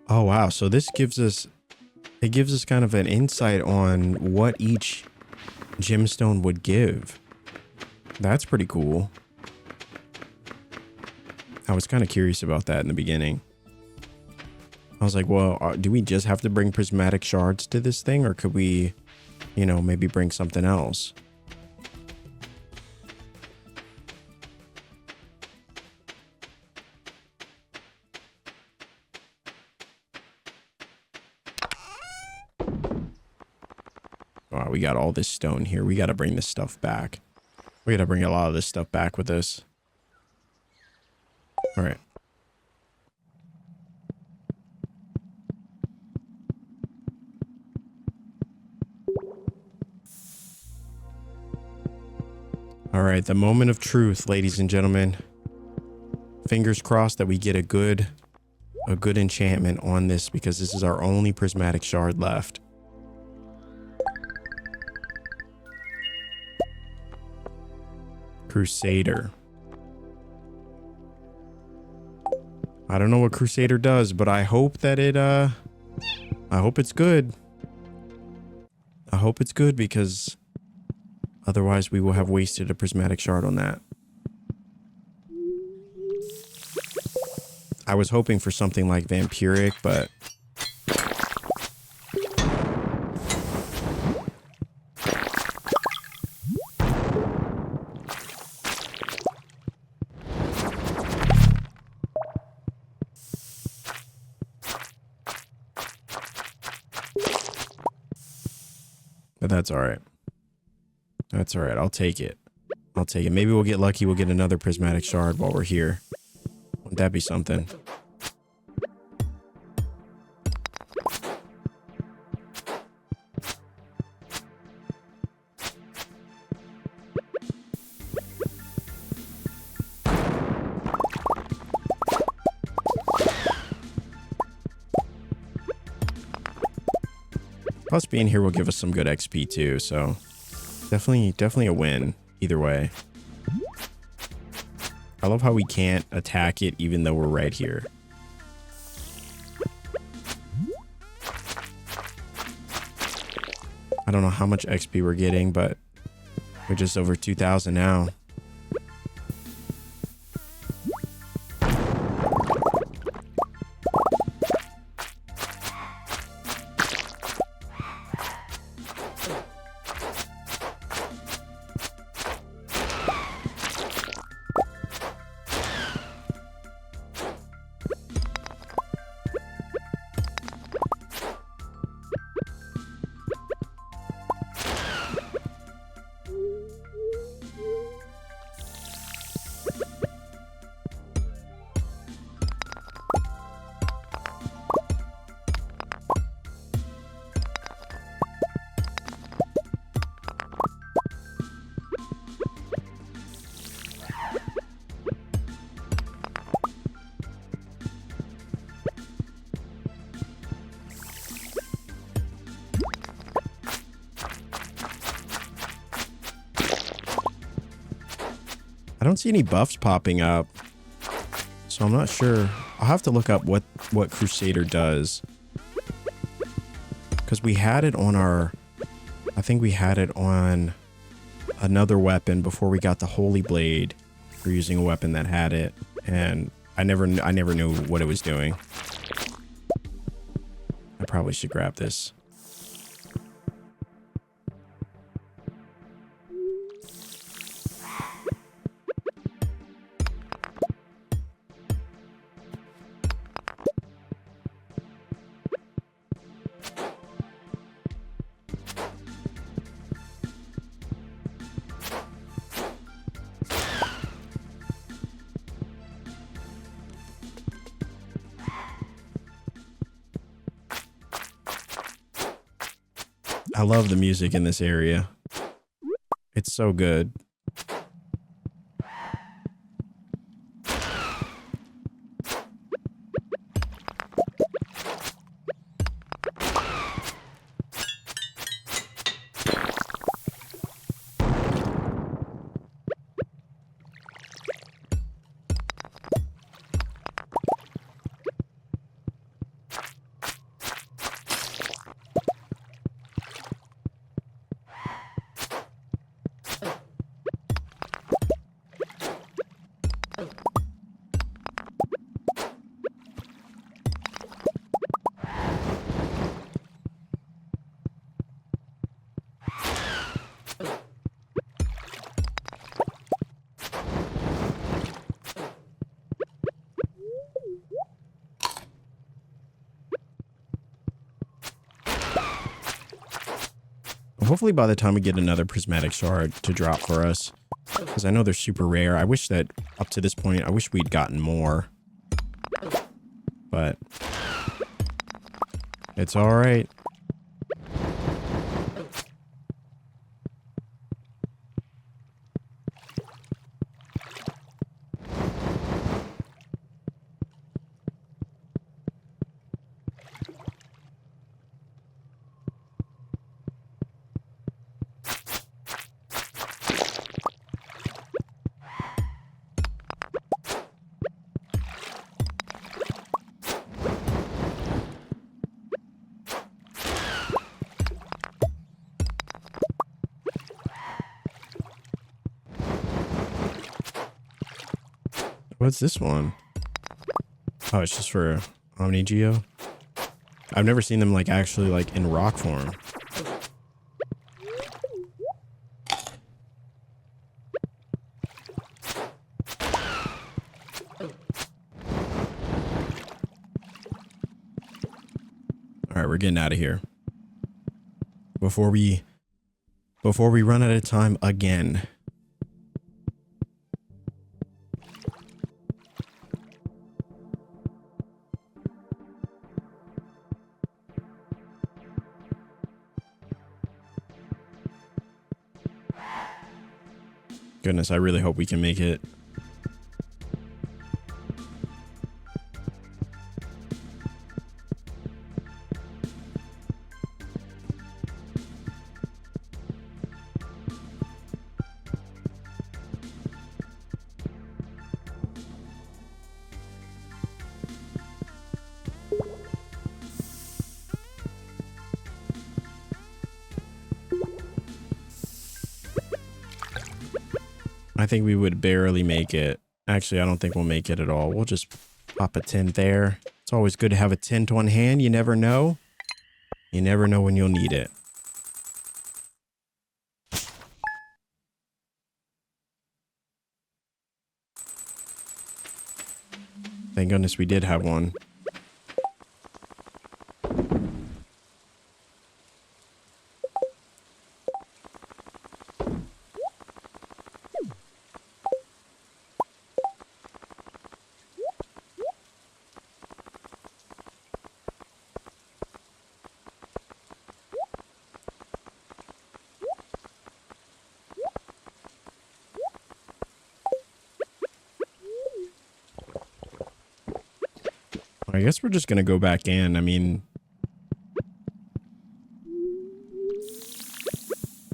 Oh, wow. So this gives us, it gives us kind of an insight on what each gemstone would give. That's pretty cool. I was kind of curious about that in the beginning. I was like, well, do we just have to bring prismatic shards to this thing, or could we, you know, maybe bring something else? Wow, we got all this stone here. We got to bring this stuff back. We got to bring a lot of this stuff back with us. All right. All right, the moment of truth, ladies and gentlemen. Fingers crossed that we get a good enchantment on this, because this is our only prismatic shard left. Crusader. I don't know what Crusader does, but I hope that I hope it's good. I hope it's good, because otherwise we will have wasted a prismatic shard on that. I was hoping for something like vampiric, but that's all right. That's all right. I'll take it. I'll take it. Maybe we'll get lucky. We'll get another prismatic shard while we're here. Wouldn't that be something? Plus being here will give us some good XP too, so definitely a win either way. I love how we can't attack it even though we're right here. I don't know how much XP we're getting, but we're just over 2,000 now. I don't see any buffs popping up, so I'm not sure. I'll have to look up what Crusader does. Because we had it on our... I think we had it on another weapon before we got the Holy Blade. We're using a weapon that had it. And I never knew what it was doing. I probably should grab this. I love the music in this area. It's so good. Hopefully by the time we get another prismatic shard to drop for us, because I know they're super rare. I wish that up to this point, I wish we'd gotten more. But it's all right. What's this one? Oh, it's just for Omni Geo. I've never seen them like actually like in rock form. All right, we're getting out of here before we run out of time again. Goodness, I really hope we can make it. I think we would barely make it. Actually, I don't think we'll make it at all. We'll just pop a tent there. It's always good to have a tent on hand. You never know. You never know when you'll need it. Thank goodness we did have one. I guess we're just gonna go back in. I mean,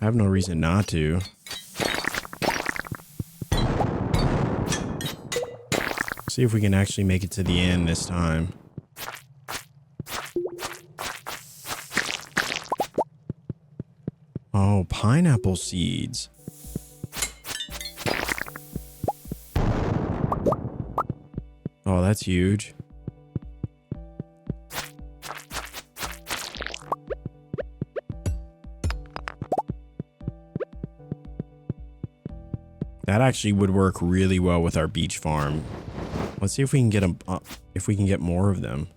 I have no reason not to. See if we can actually make it to the end this time. Oh, pineapple seeds. Oh, that's huge. That actually would work really well with our beach farm. Let's see if we can get them, if we can get more of them.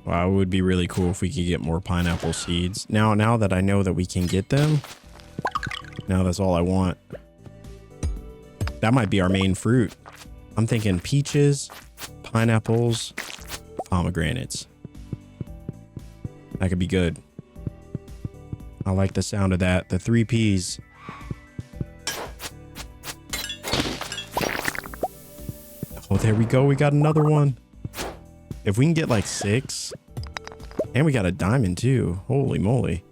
Wow, it would be really cool if we could get more pineapple seeds. Now that I know that we can get them, now that's all I want. That might be our main fruit. I'm thinking peaches, pineapples, pomegranates. That could be good. I like the sound of that. The 3 Ps. Oh, there we go. We got another one. If we can get like 6, and we got a diamond too. Holy moly.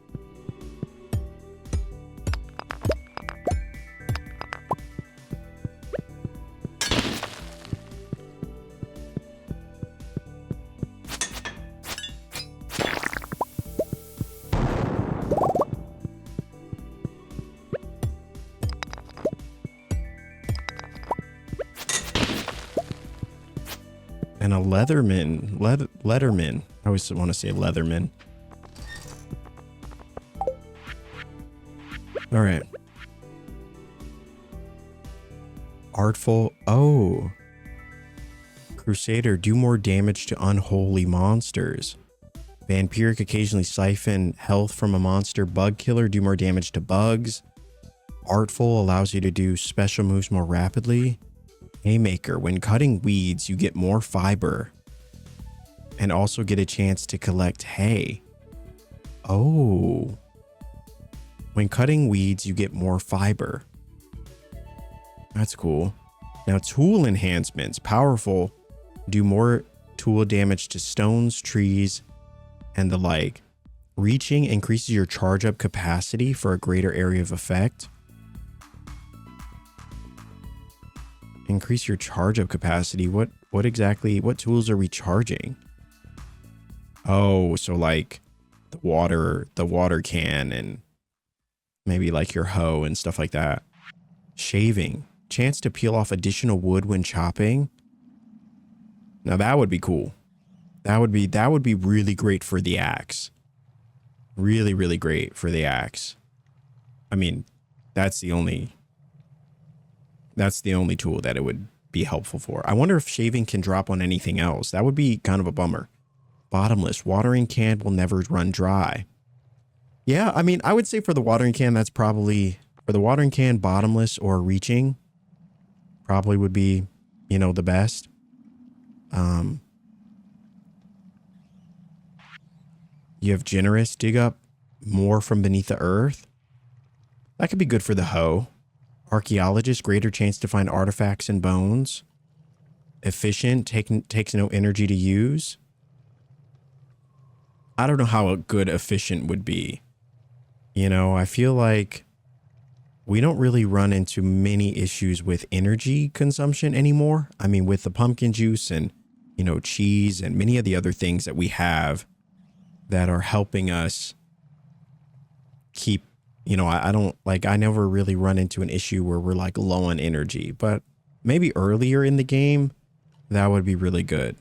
And a Letterman. I always want to say Leatherman. All right. Artful. Oh. Crusader, do more damage to unholy monsters. Vampiric, occasionally siphon health from a monster. Bug killer, do more damage to bugs. Artful allows you to do special moves more rapidly. Haymaker, when cutting weeds, you get more fiber and also get a chance to collect hay. Oh. When cutting weeds, you get more fiber. That's cool. Now, tool enhancements. Powerful. Do more tool damage to stones, trees, and the like. Reaching increases your charge up capacity for a greater area of effect. Increase your charge up capacity. What tools are we charging? Oh, so like the water can and maybe like your hoe and stuff like that. Shaving. Chance to peel off additional wood when chopping. Now that would be cool. That would be really great for the axe. Really, really great for the axe. I mean, that's the only tool that it would be helpful for. I wonder if shaving can drop on anything else. That would be kind of a bummer. Bottomless. Watering can will never run dry. Yeah, I mean, I would say for the watering can, that's probably... For the watering can, bottomless or reaching probably would be, you know, the best. You have generous. Dig up more from beneath the earth. That could be good for the hoe. Archaeologist, greater chance to find artifacts and bones. Efficient, takes no energy to use. I don't know how a good efficient would be. You know, I feel like we don't really run into many issues with energy consumption anymore. I mean, with the pumpkin juice and, you know, cheese and many of the other things that we have that are helping us keep, you know, I never really run into an issue where we're like low on energy, but maybe earlier in the game, that would be really good.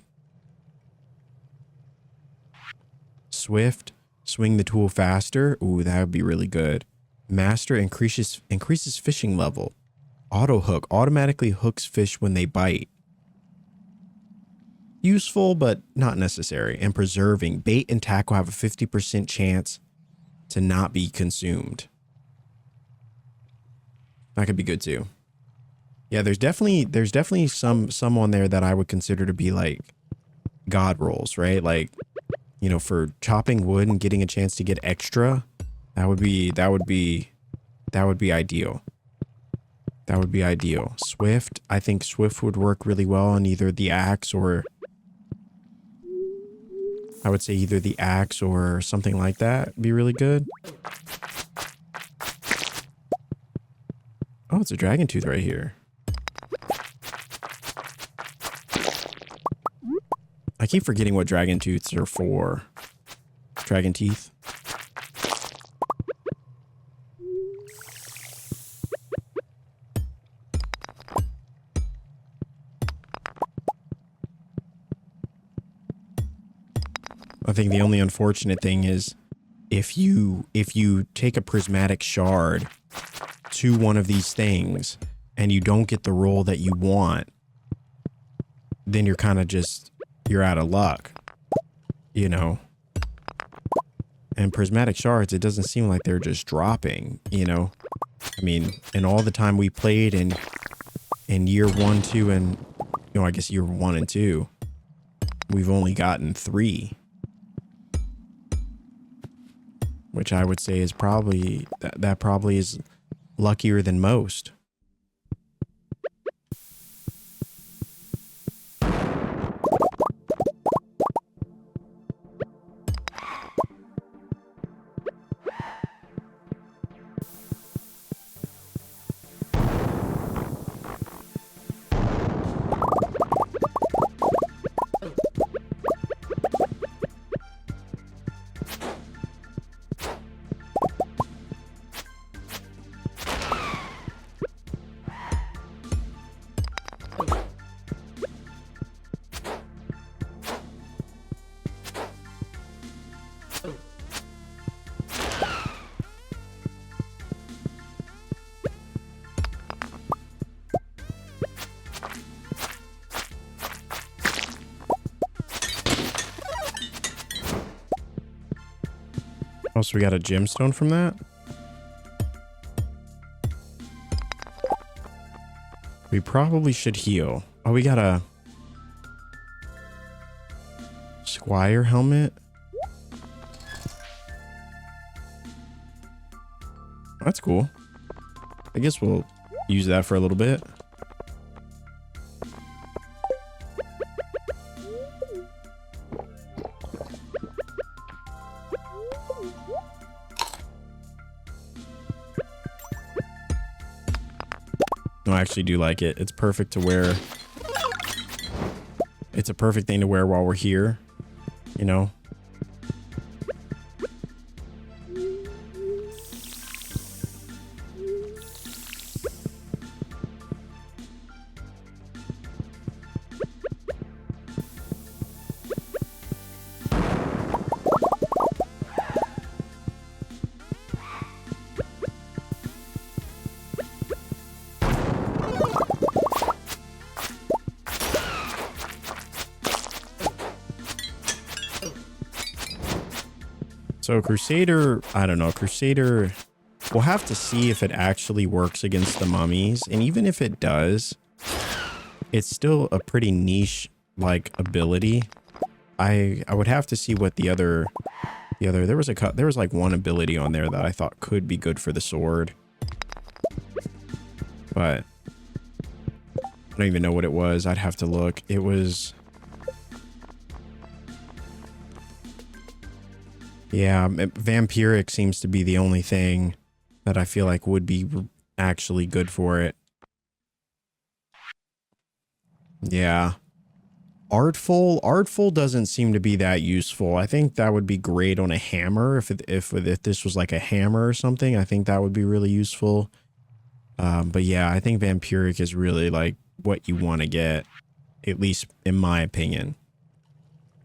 Swift, swing the tool faster. Ooh, that would be really good. Master, increases fishing level. Auto hook, automatically hooks fish when they bite. Useful, but not necessary. And preserving, bait and tackle have a 50% chance to not be consumed. That could be good too. Yeah, there's definitely some on there that I would consider to be like god rolls, right? Like, you know, for chopping wood and getting a chance to get extra, that would be ideal. That would be ideal. Swift, I think Swift would work really well on either the axe or I would say either the axe or something like that would be really good. Oh, it's a dragon tooth right here. I keep forgetting what dragon tooths are for. Dragon teeth. I think the only unfortunate thing is if you take a prismatic shard to one of these things and you don't get the roll that you want, then you're kind of just, you're out of luck, you know? And prismatic shards, it doesn't seem like they're just dropping, you know? I mean, in all the time we played in year 1, 2, and, you know, I guess year 1 and 2, we've only gotten 3. Which I would say is probably, that probably is luckier than most. Oh, so we got a gemstone from that? We probably should heal. Oh, we got a Squire helmet. That's cool. I guess we'll use that for a little bit. No, I actually do like it. It's perfect to wear. It's a perfect thing to wear while we're here, you know? So Crusader, I don't know, Crusader, we'll have to see if it actually works against the mummies. And even if it does, it's still a pretty niche like ability. I would have to see what there was like one ability on there that I thought could be good for the sword. But I don't even know what it was. I'd have to look. It was, yeah, vampiric seems to be the only thing that I feel like would be actually good for it. Yeah. Artful doesn't seem to be that useful. I think that would be great on a hammer. If this was like a hammer or something, I think that would be really useful. But yeah, I think vampiric is really like what you want to get, at least in my opinion.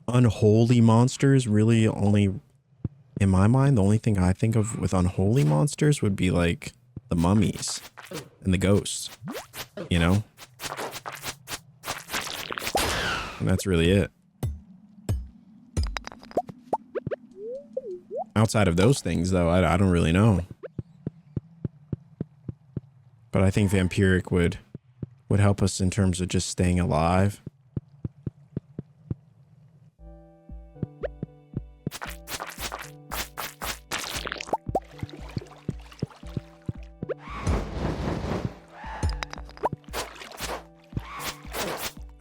Unholy monsters really only, in my mind, the only thing I think of with unholy monsters would be like the mummies and the ghosts, you know? And that's really it. Outside of those things, though, I don't really know. But I think vampiric would help us in terms of just staying alive.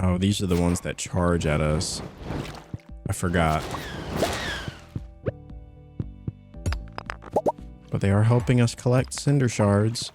Oh, these are the ones that charge at us. I forgot. But they are helping us collect cinder shards.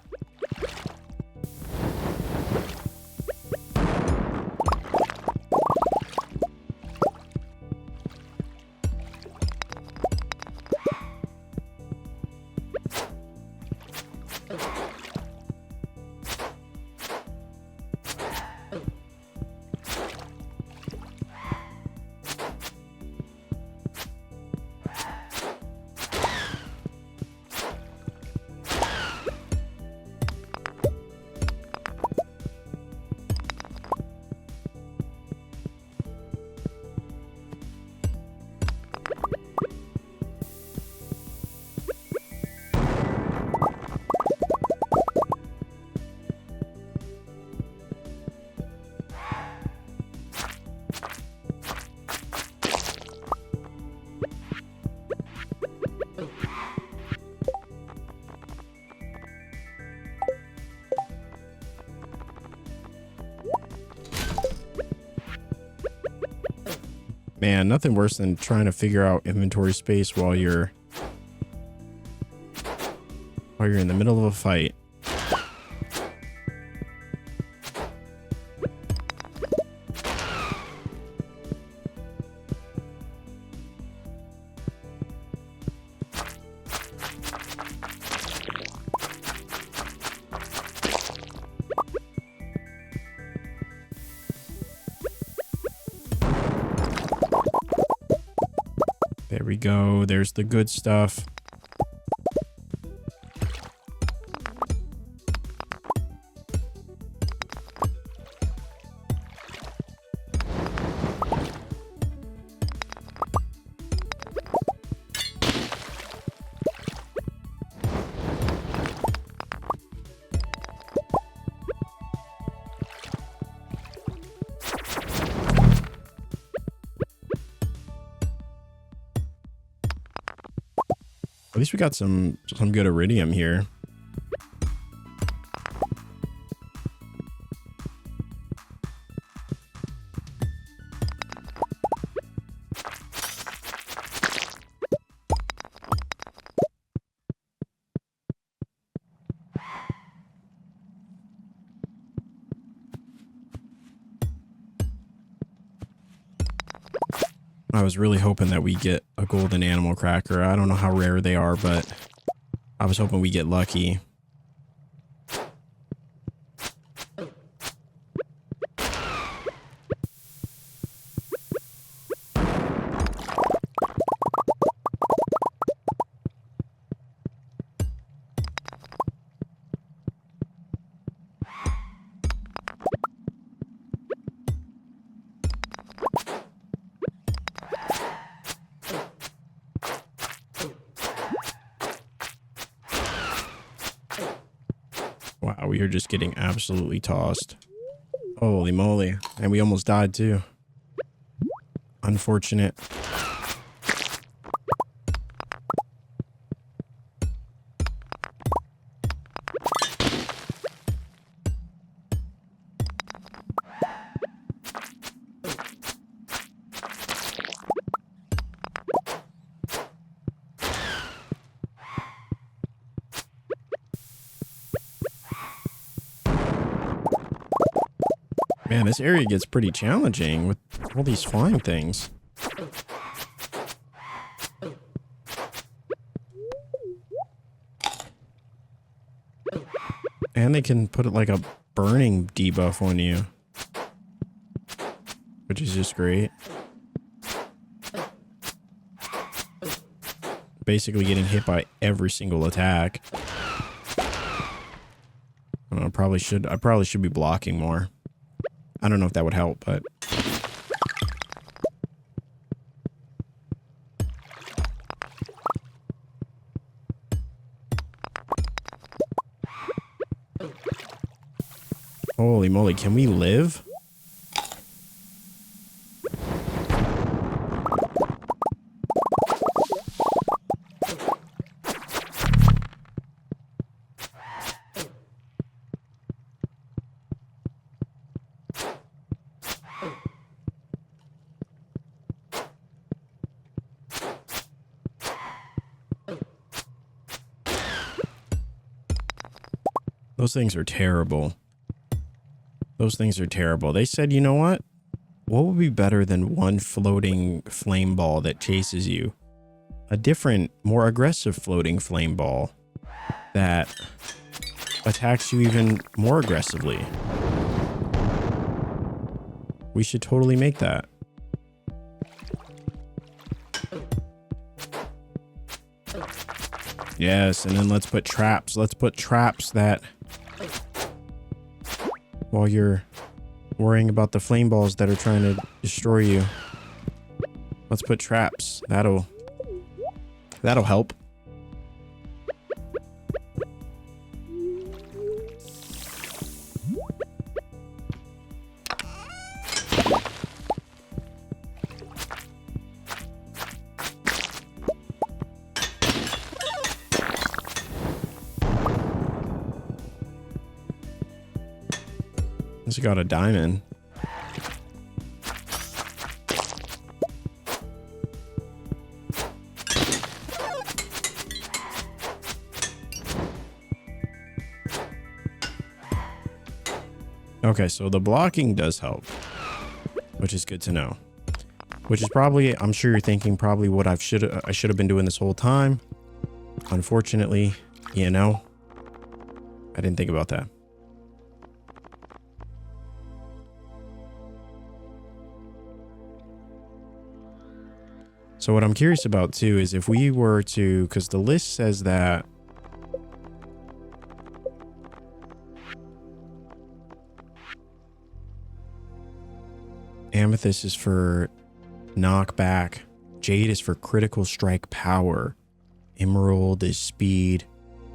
Man, nothing worse than trying to figure out inventory space while you're in the middle of a fight. There we go. There's the good stuff. At least we got some good iridium here. I was really hoping that we get a golden animal cracker. I don't know how rare they are, but I was hoping we get lucky. Wow, we are just getting absolutely tossed. Holy moly. And we almost died too. Unfortunate. Man, this area gets pretty challenging with all these flying things. And they can put it like a burning debuff on you, which is just great. Basically getting hit by every single attack. I probably should be blocking more. I don't know if that would help, but holy moly, can we live? Those things are terrible. Those things are terrible. They said, you know what? What would be better than one floating flame ball that chases you? A different, more aggressive floating flame ball that attacks you even more aggressively. We should totally make that. Yes, and then let's put traps. Let's put traps that while you're worrying about the flame balls that are trying to destroy you. Let's put traps. That'll help. It's got a diamond. Okay, so the blocking does help, which is good to know. Which is probably, I'm sure you're thinking, probably what I should have been doing this whole time. Unfortunately, you know, I didn't think about that. So what I'm curious about too is if we were to, because the list says that amethyst is for knockback, jade is for critical strike power, emerald is speed,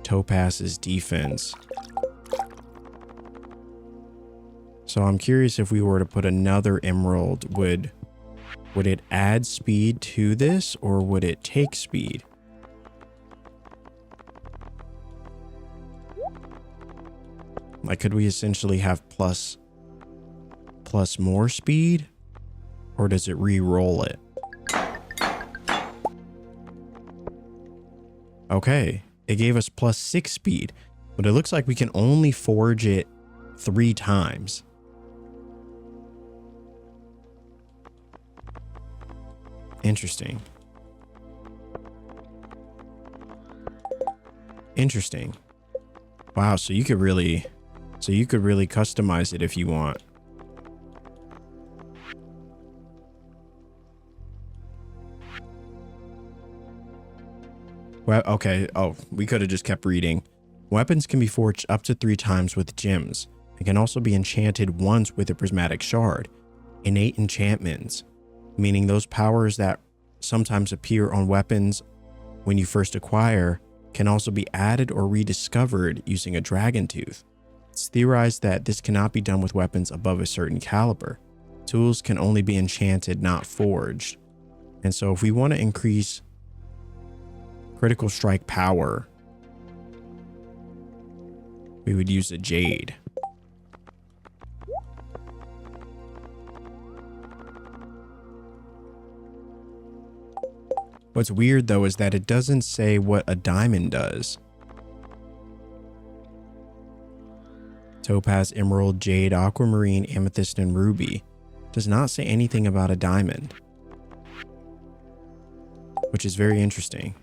topaz is defense. So I'm curious if we were to put another emerald, would it add speed to this or would it take speed? Like, could we essentially have plus more speed, or does it re-roll it? Okay, it gave us +6 speed, but it looks like we can only forge it 3 times. Interesting. Interesting. Wow, so you could really customize it if you want. Well, okay. Oh, we could have just kept reading. Weapons can be forged up to 3 times with gems. It can also be enchanted once with a prismatic shard. Innate enchantments, meaning those powers that sometimes appear on weapons when you first acquire, can also be added or rediscovered using a dragon tooth. It's theorized that this cannot be done with weapons above a certain caliber. Tools can only be enchanted, not forged. And so if we want to increase critical strike power, we would use a jade. What's weird though is that it doesn't say what a diamond does. Topaz, emerald, jade, aquamarine, amethyst, and ruby does not say anything about a diamond, which is very interesting.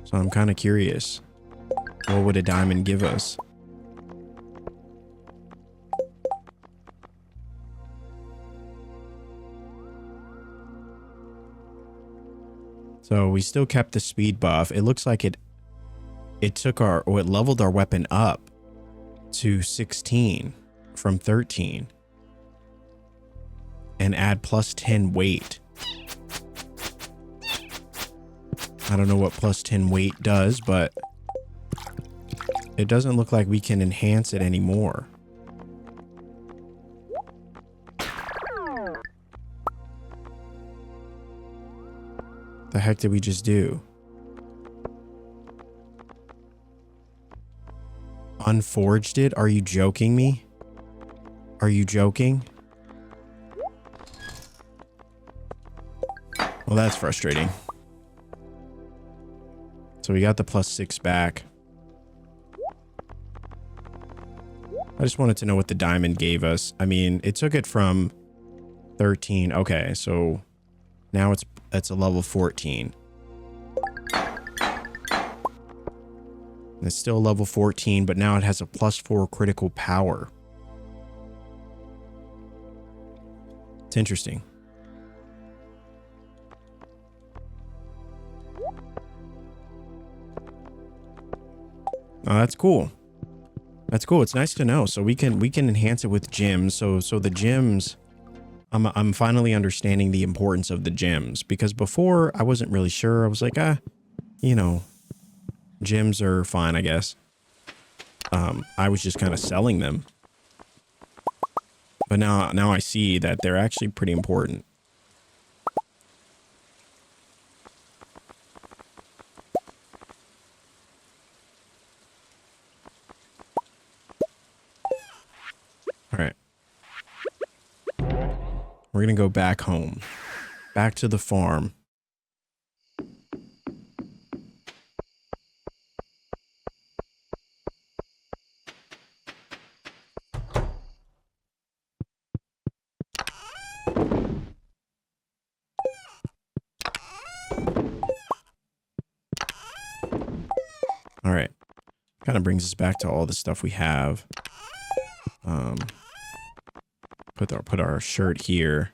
So I'm kind of curious, what would a diamond give us? So we still kept the speed buff. It looks like it leveled our weapon up to 16 from 13 and add +10 weight. I don't know what +10 weight does, but it doesn't look like we can enhance it anymore. The heck did we just do? Unforged it? Are you joking me? Are you joking? Well, that's frustrating. So we got the +6 back. I just wanted to know what the diamond gave us. I mean, it took it from 13. Okay, so now it's a level 14. And it's still level 14, but now it has a +4 critical power. It's interesting. Oh, that's cool. That's cool. It's nice to know. So we can enhance it with gems. So the gems, I'm finally understanding the importance of the gems, because before I wasn't really sure. I was like, you know, gems are fine, I guess. I was just kind of selling them. But now I see that they're actually pretty important. All right. We're going to go back home. Back to the farm. All right. Kind of brings us back to all the stuff we have. Put our shirt here.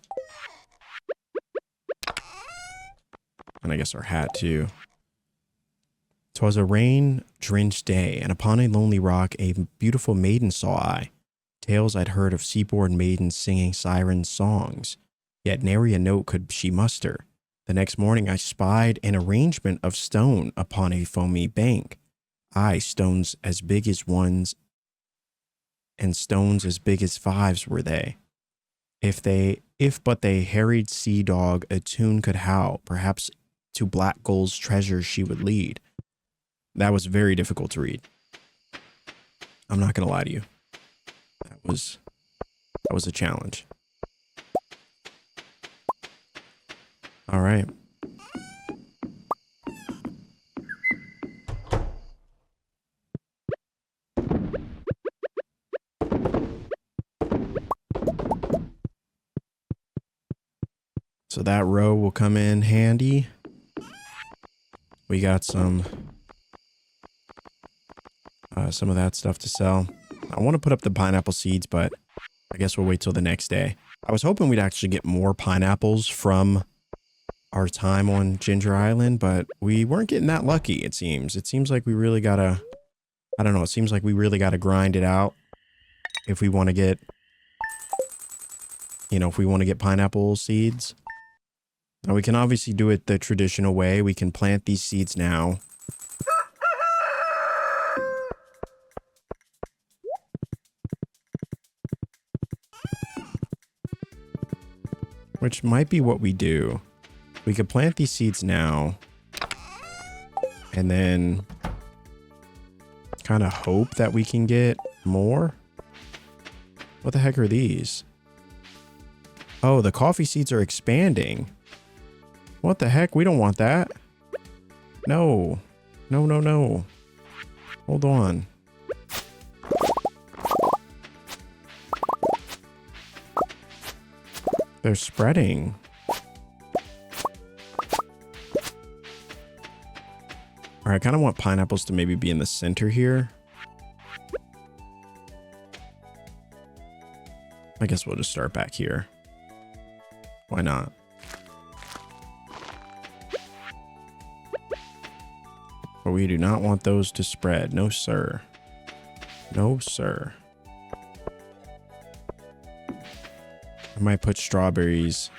And I guess our hat too. 'Twas a rain-drenched day, and upon a lonely rock a beautiful maiden saw I. Tales I'd heard of seaboard maidens singing siren songs, yet nary a note could she muster. The next morning I spied an arrangement of stone upon a foamy bank. Aye, stones as big as ones, and stones as big as fives were they. If but they harried sea dog a tune could howl, perhaps to black gold's treasures she would lead. That was very difficult to read. I'm not gonna lie to you. That was a challenge. All right. So that row will come in handy. We got some of that stuff to sell. I want to put up the pineapple seeds, but I guess we'll wait till the next day. I was hoping we'd actually get more pineapples from our time on Ginger Island, but we weren't getting that lucky, it seems. It seems like we really gotta, I don't know, it seems like we really gotta grind it out if we want to get, you know, if we want to get pineapple seeds. Now we can obviously do it the traditional way. We can plant these seeds now. Which might be what we do. We could plant these seeds now. And then kind of hope that we can get more. What the heck are these? Oh, the coffee seeds are expanding. What the heck? We don't want that. No. No, no, no. Hold on. They're spreading. All right, I kind of want pineapples to maybe be in the center here. I guess we'll just start back here. Why not? But we do not want those to spread. No, sir. No, sir. I might put strawberries.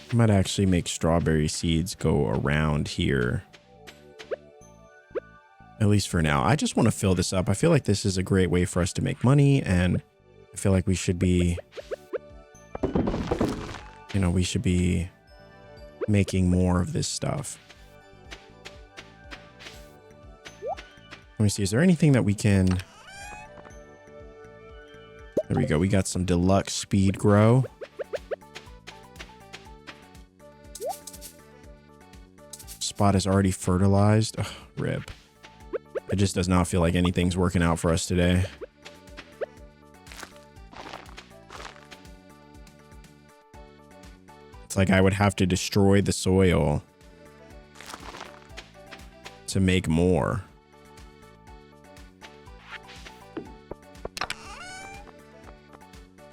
I might actually make strawberry seeds go around here. At least for now. I just want to fill this up. I feel like this is a great way for us to make money, and I feel like we should be, you know, we should be making more of this stuff. Let me see. Is there anything that we can... There we go. We got some deluxe speed grow. spot is already fertilized. Ugh, rip. It just does not feel like anything's working out for us today. It's like I would have to destroy the soil to make more.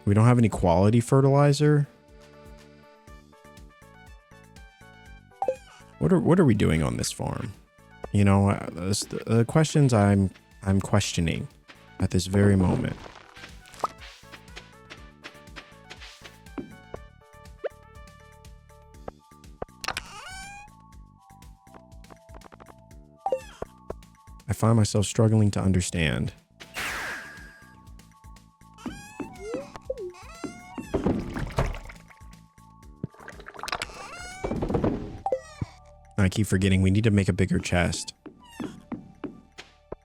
We don't have any quality fertilizer. What are we doing on this farm? You know, the questions I'm questioning at this very moment. I find myself struggling to understand. I keep forgetting we need to make a bigger chest.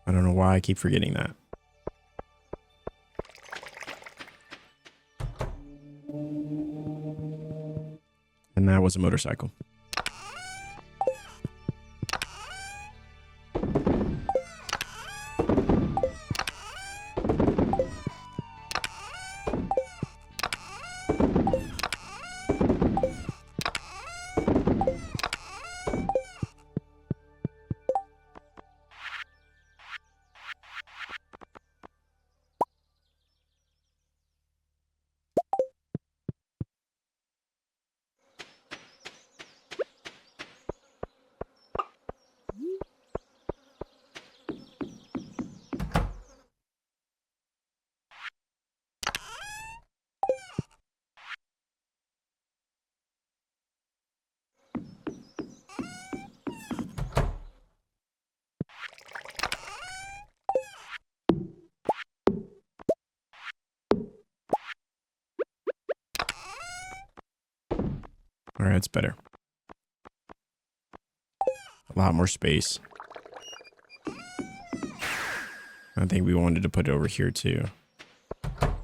I don't know why I keep forgetting that. And that was a motorcycle. All right, it's better. A lot more space. I think we wanted to put it over here too. All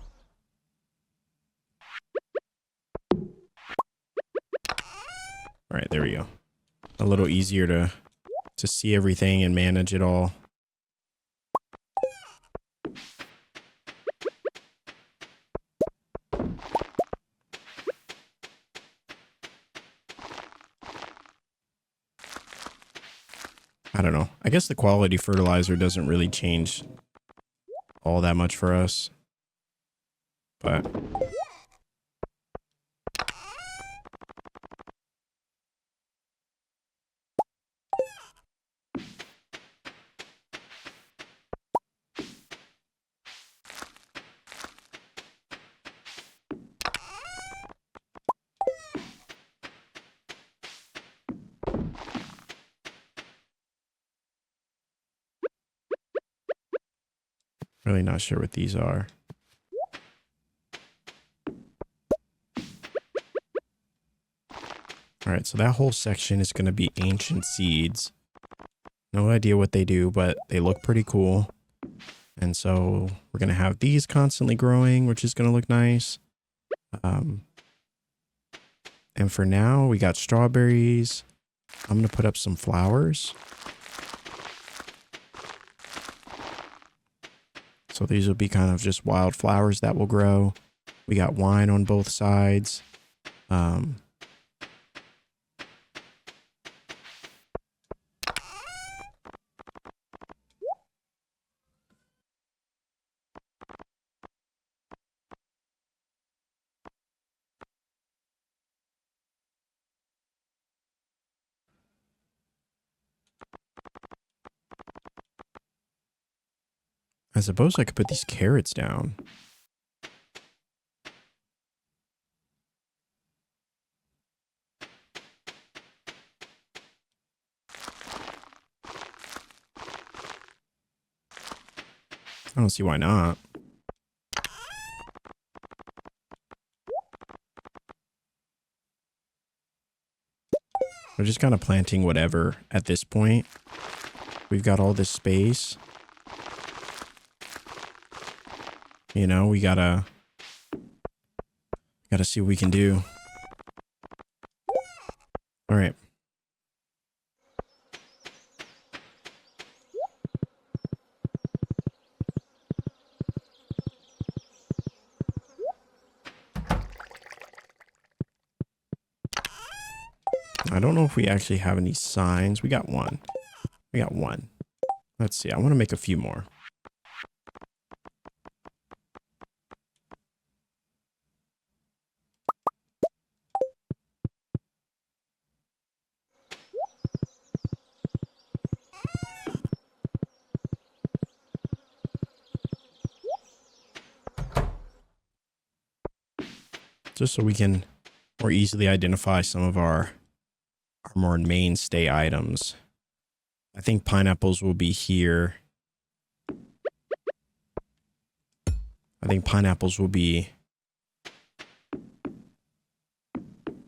right, there we go. A little easier to see everything and manage it all. I don't know. I guess the quality fertilizer doesn't really change all that much for us. But really not sure what these are. All right, so that whole section is going to be ancient seeds. No idea what they do, but they look pretty cool. And so we're going to have these constantly growing, which is going to look nice. And for now, we got strawberries. I'm going to put up some flowers. So these will be kind of just wild flowers that will grow. We got wine on both sides. I suppose I could put these carrots down. I don't see why not. We're just kind of planting whatever at this point. We've got all this space. You know, we gotta see what we can do. All right. I don't know if we actually have any signs. We got one. We got one. Let's see. I want to make a few more. Just so we can more easily identify some of our more mainstay items. I think pineapples will be here. I think pineapples will be,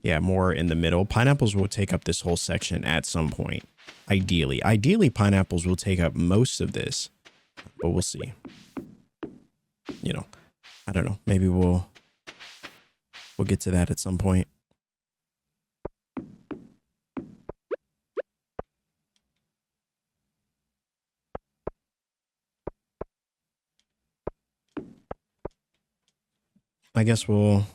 yeah, more in the middle. Pineapples will take up this whole section at some point. Ideally. Ideally, pineapples will take up most of this, but we'll see. You know, I don't know. Maybe we'll get to that at some point. I guess we'll...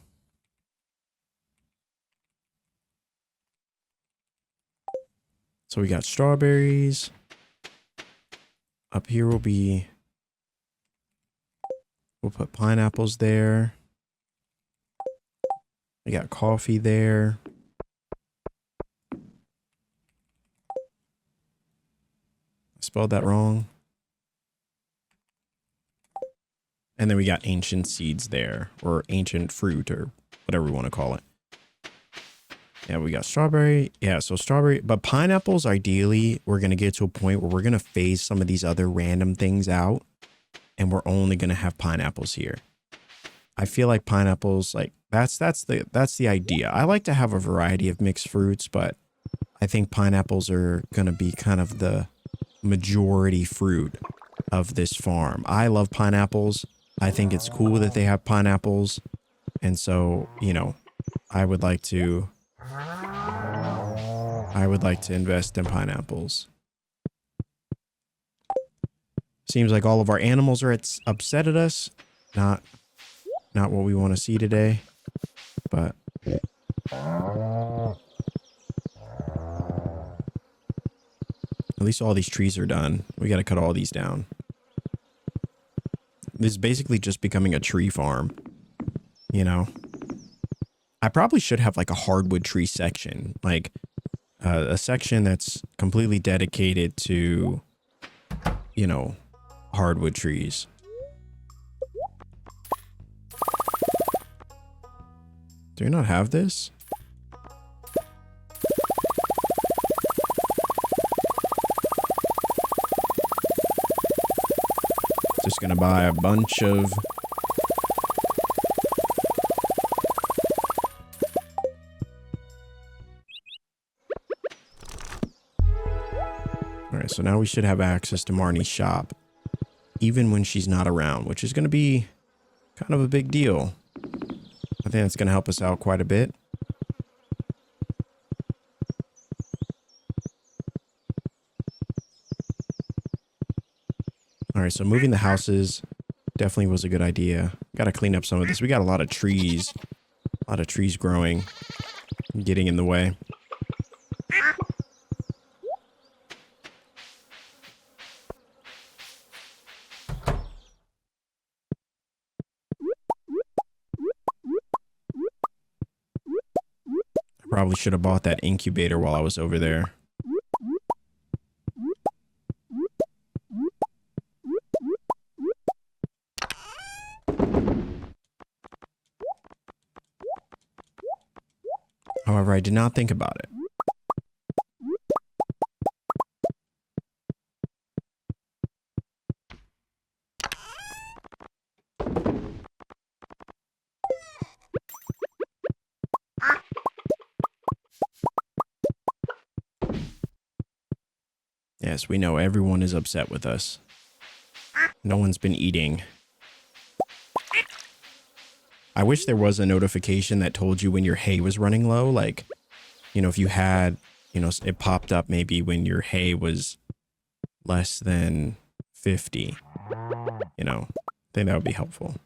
So we got strawberries. Up here will be... We'll put pineapples there. We got coffee there. I spelled that wrong. And then we got ancient seeds there, or ancient fruit, or whatever we want to call it. Yeah, we got strawberry. Yeah, so strawberry. But pineapples, ideally, we're going to get to a point where we're going to phase some of these other random things out. And we're only going to have pineapples here. I feel like pineapples, like, that's the idea. I like to have a variety of mixed fruits, but I think pineapples are going to be kind of the majority fruit of this farm. I love pineapples. I think it's cool that they have pineapples. And so, you know, I would like to invest in pineapples. Seems like all of our animals are upset at us. Not what we want to see today, but at least all these trees are done. We got to cut all these down. This is basically just becoming a tree farm, you know. I probably should have like a hardwood tree section, like a section that's completely dedicated to, you know, hardwood trees. Do you not have this? Just gonna buy a bunch of... Alright, so now we should have access to Marnie's shop. Even when she's not around, which is gonna be kind of a big deal. I think that's gonna help us out quite a bit. All right, so moving the houses definitely was a good idea. Got to clean up some of this. We got a lot of trees growing, getting in the way. I probably should have bought that incubator while I was over there. However, I did not think about it. Yes, we know everyone is upset with us. No one's been eating. I wish there was a notification that told you when your hay was running low. Like, you know, if you had, you know, it popped up maybe when your hay was less than 50. You know, I think that would be helpful.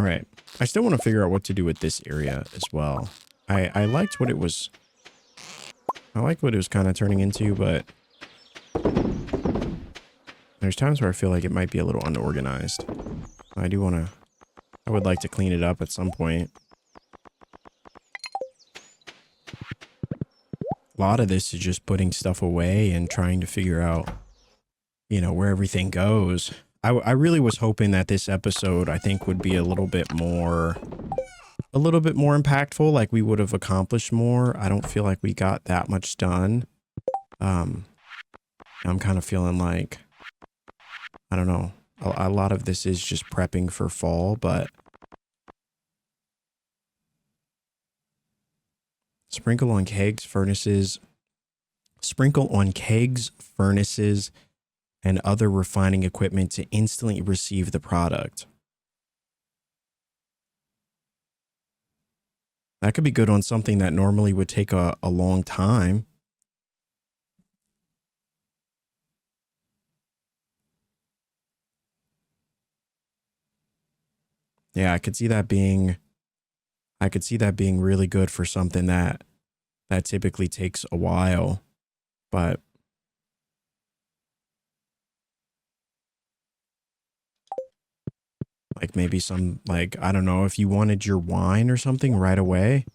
right. I still want to figure out what to do with this area as well. I liked what it was. I like what it was kind of turning into, but there's times where I feel like it might be a little unorganized. I would like to clean it up at some point. A lot of this is just putting stuff away and trying to figure out, you know, where everything goes. I really was hoping that this episode, I think, would be a little bit more impactful, like we would have accomplished more. I don't feel like we got that much done. I'm kind of feeling like, I don't know, a lot of this is just prepping for fall, but sprinkle on kegs, furnaces, and other refining equipment to instantly receive the product. That could be good on something that normally would take a long time. Yeah, I could see that being really good for something that typically takes a while, but like maybe some, like, I don't know, if you wanted your wine or something right away,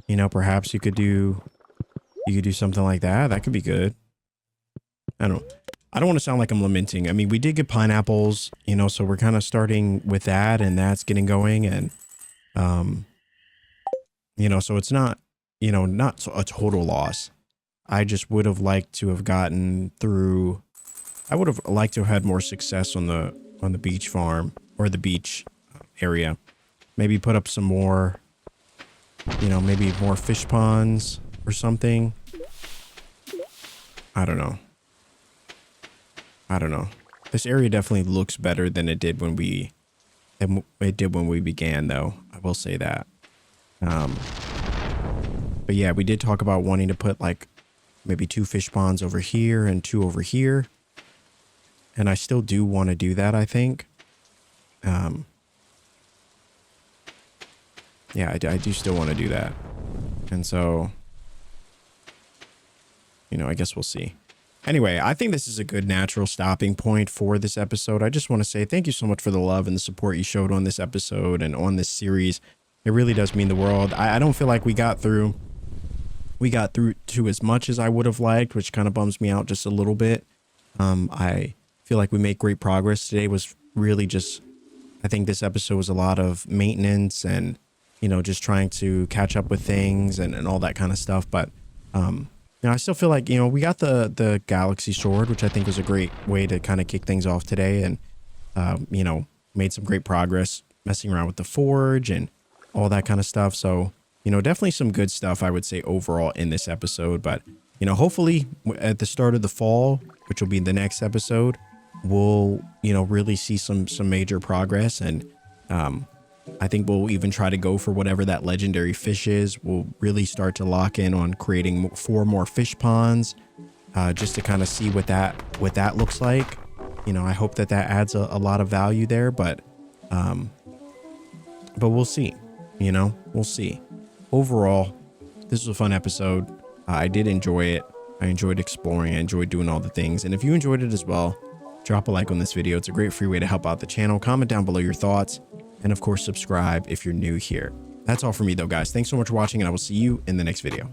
you know, perhaps you could do something like that. That could be good. I don't want to sound like I'm lamenting. I mean, we did get pineapples, you know, so we're kind of starting with that, and that's getting going, and you know, so it's not, you know, not a total loss. I just would have liked to have gotten through. I would have liked to have had more success on the beach farm or the beach area. Maybe put up some more, you know, maybe more fish ponds or something. I don't know. This area definitely looks better than it did when we began, though. I will say that. But yeah, we did talk about wanting to put like maybe 2 fish ponds over here and 2 over here. And I still do want to do that, I think. Yeah, I do still want to do that. And so, you know, I guess we'll see. Anyway, I think this is a good natural stopping point for this episode. I just want to say thank you so much for the love and the support you showed on this episode and on this series. It really does mean the world. I don't feel like we got through to as much as I would have liked, which kind of bums me out just a little bit. I feel like we made great progress. Today was really just, I think this episode was a lot of maintenance and, you know, just trying to catch up with things and all that kind of stuff. But, you know, I still feel like, you know, we got the Galaxy Sword, which I think was a great way to kind of kick things off today. And, you know, made some great progress messing around with the forge and all that kind of stuff. So, you know, definitely some good stuff, I would say, overall in this episode. But, you know, hopefully at the start of the fall, which will be the next episode, we'll, you know, really see some major progress. And I think we'll even try to go for whatever that legendary fish is. We'll really start to lock in on creating 4 more fish ponds, just to kind of see what that looks like. You know, I hope that adds a lot of value there, but we'll see. You know, we'll see. Overall, this was a fun episode. I did enjoy it. I enjoyed exploring. I enjoyed doing all the things. And if you enjoyed it as well, drop a like on this video. It's a great free way to help out the channel. Comment down below your thoughts. And of course, subscribe if you're new here. That's all for me though, guys. Thanks so much for watching, and I will see you in the next video.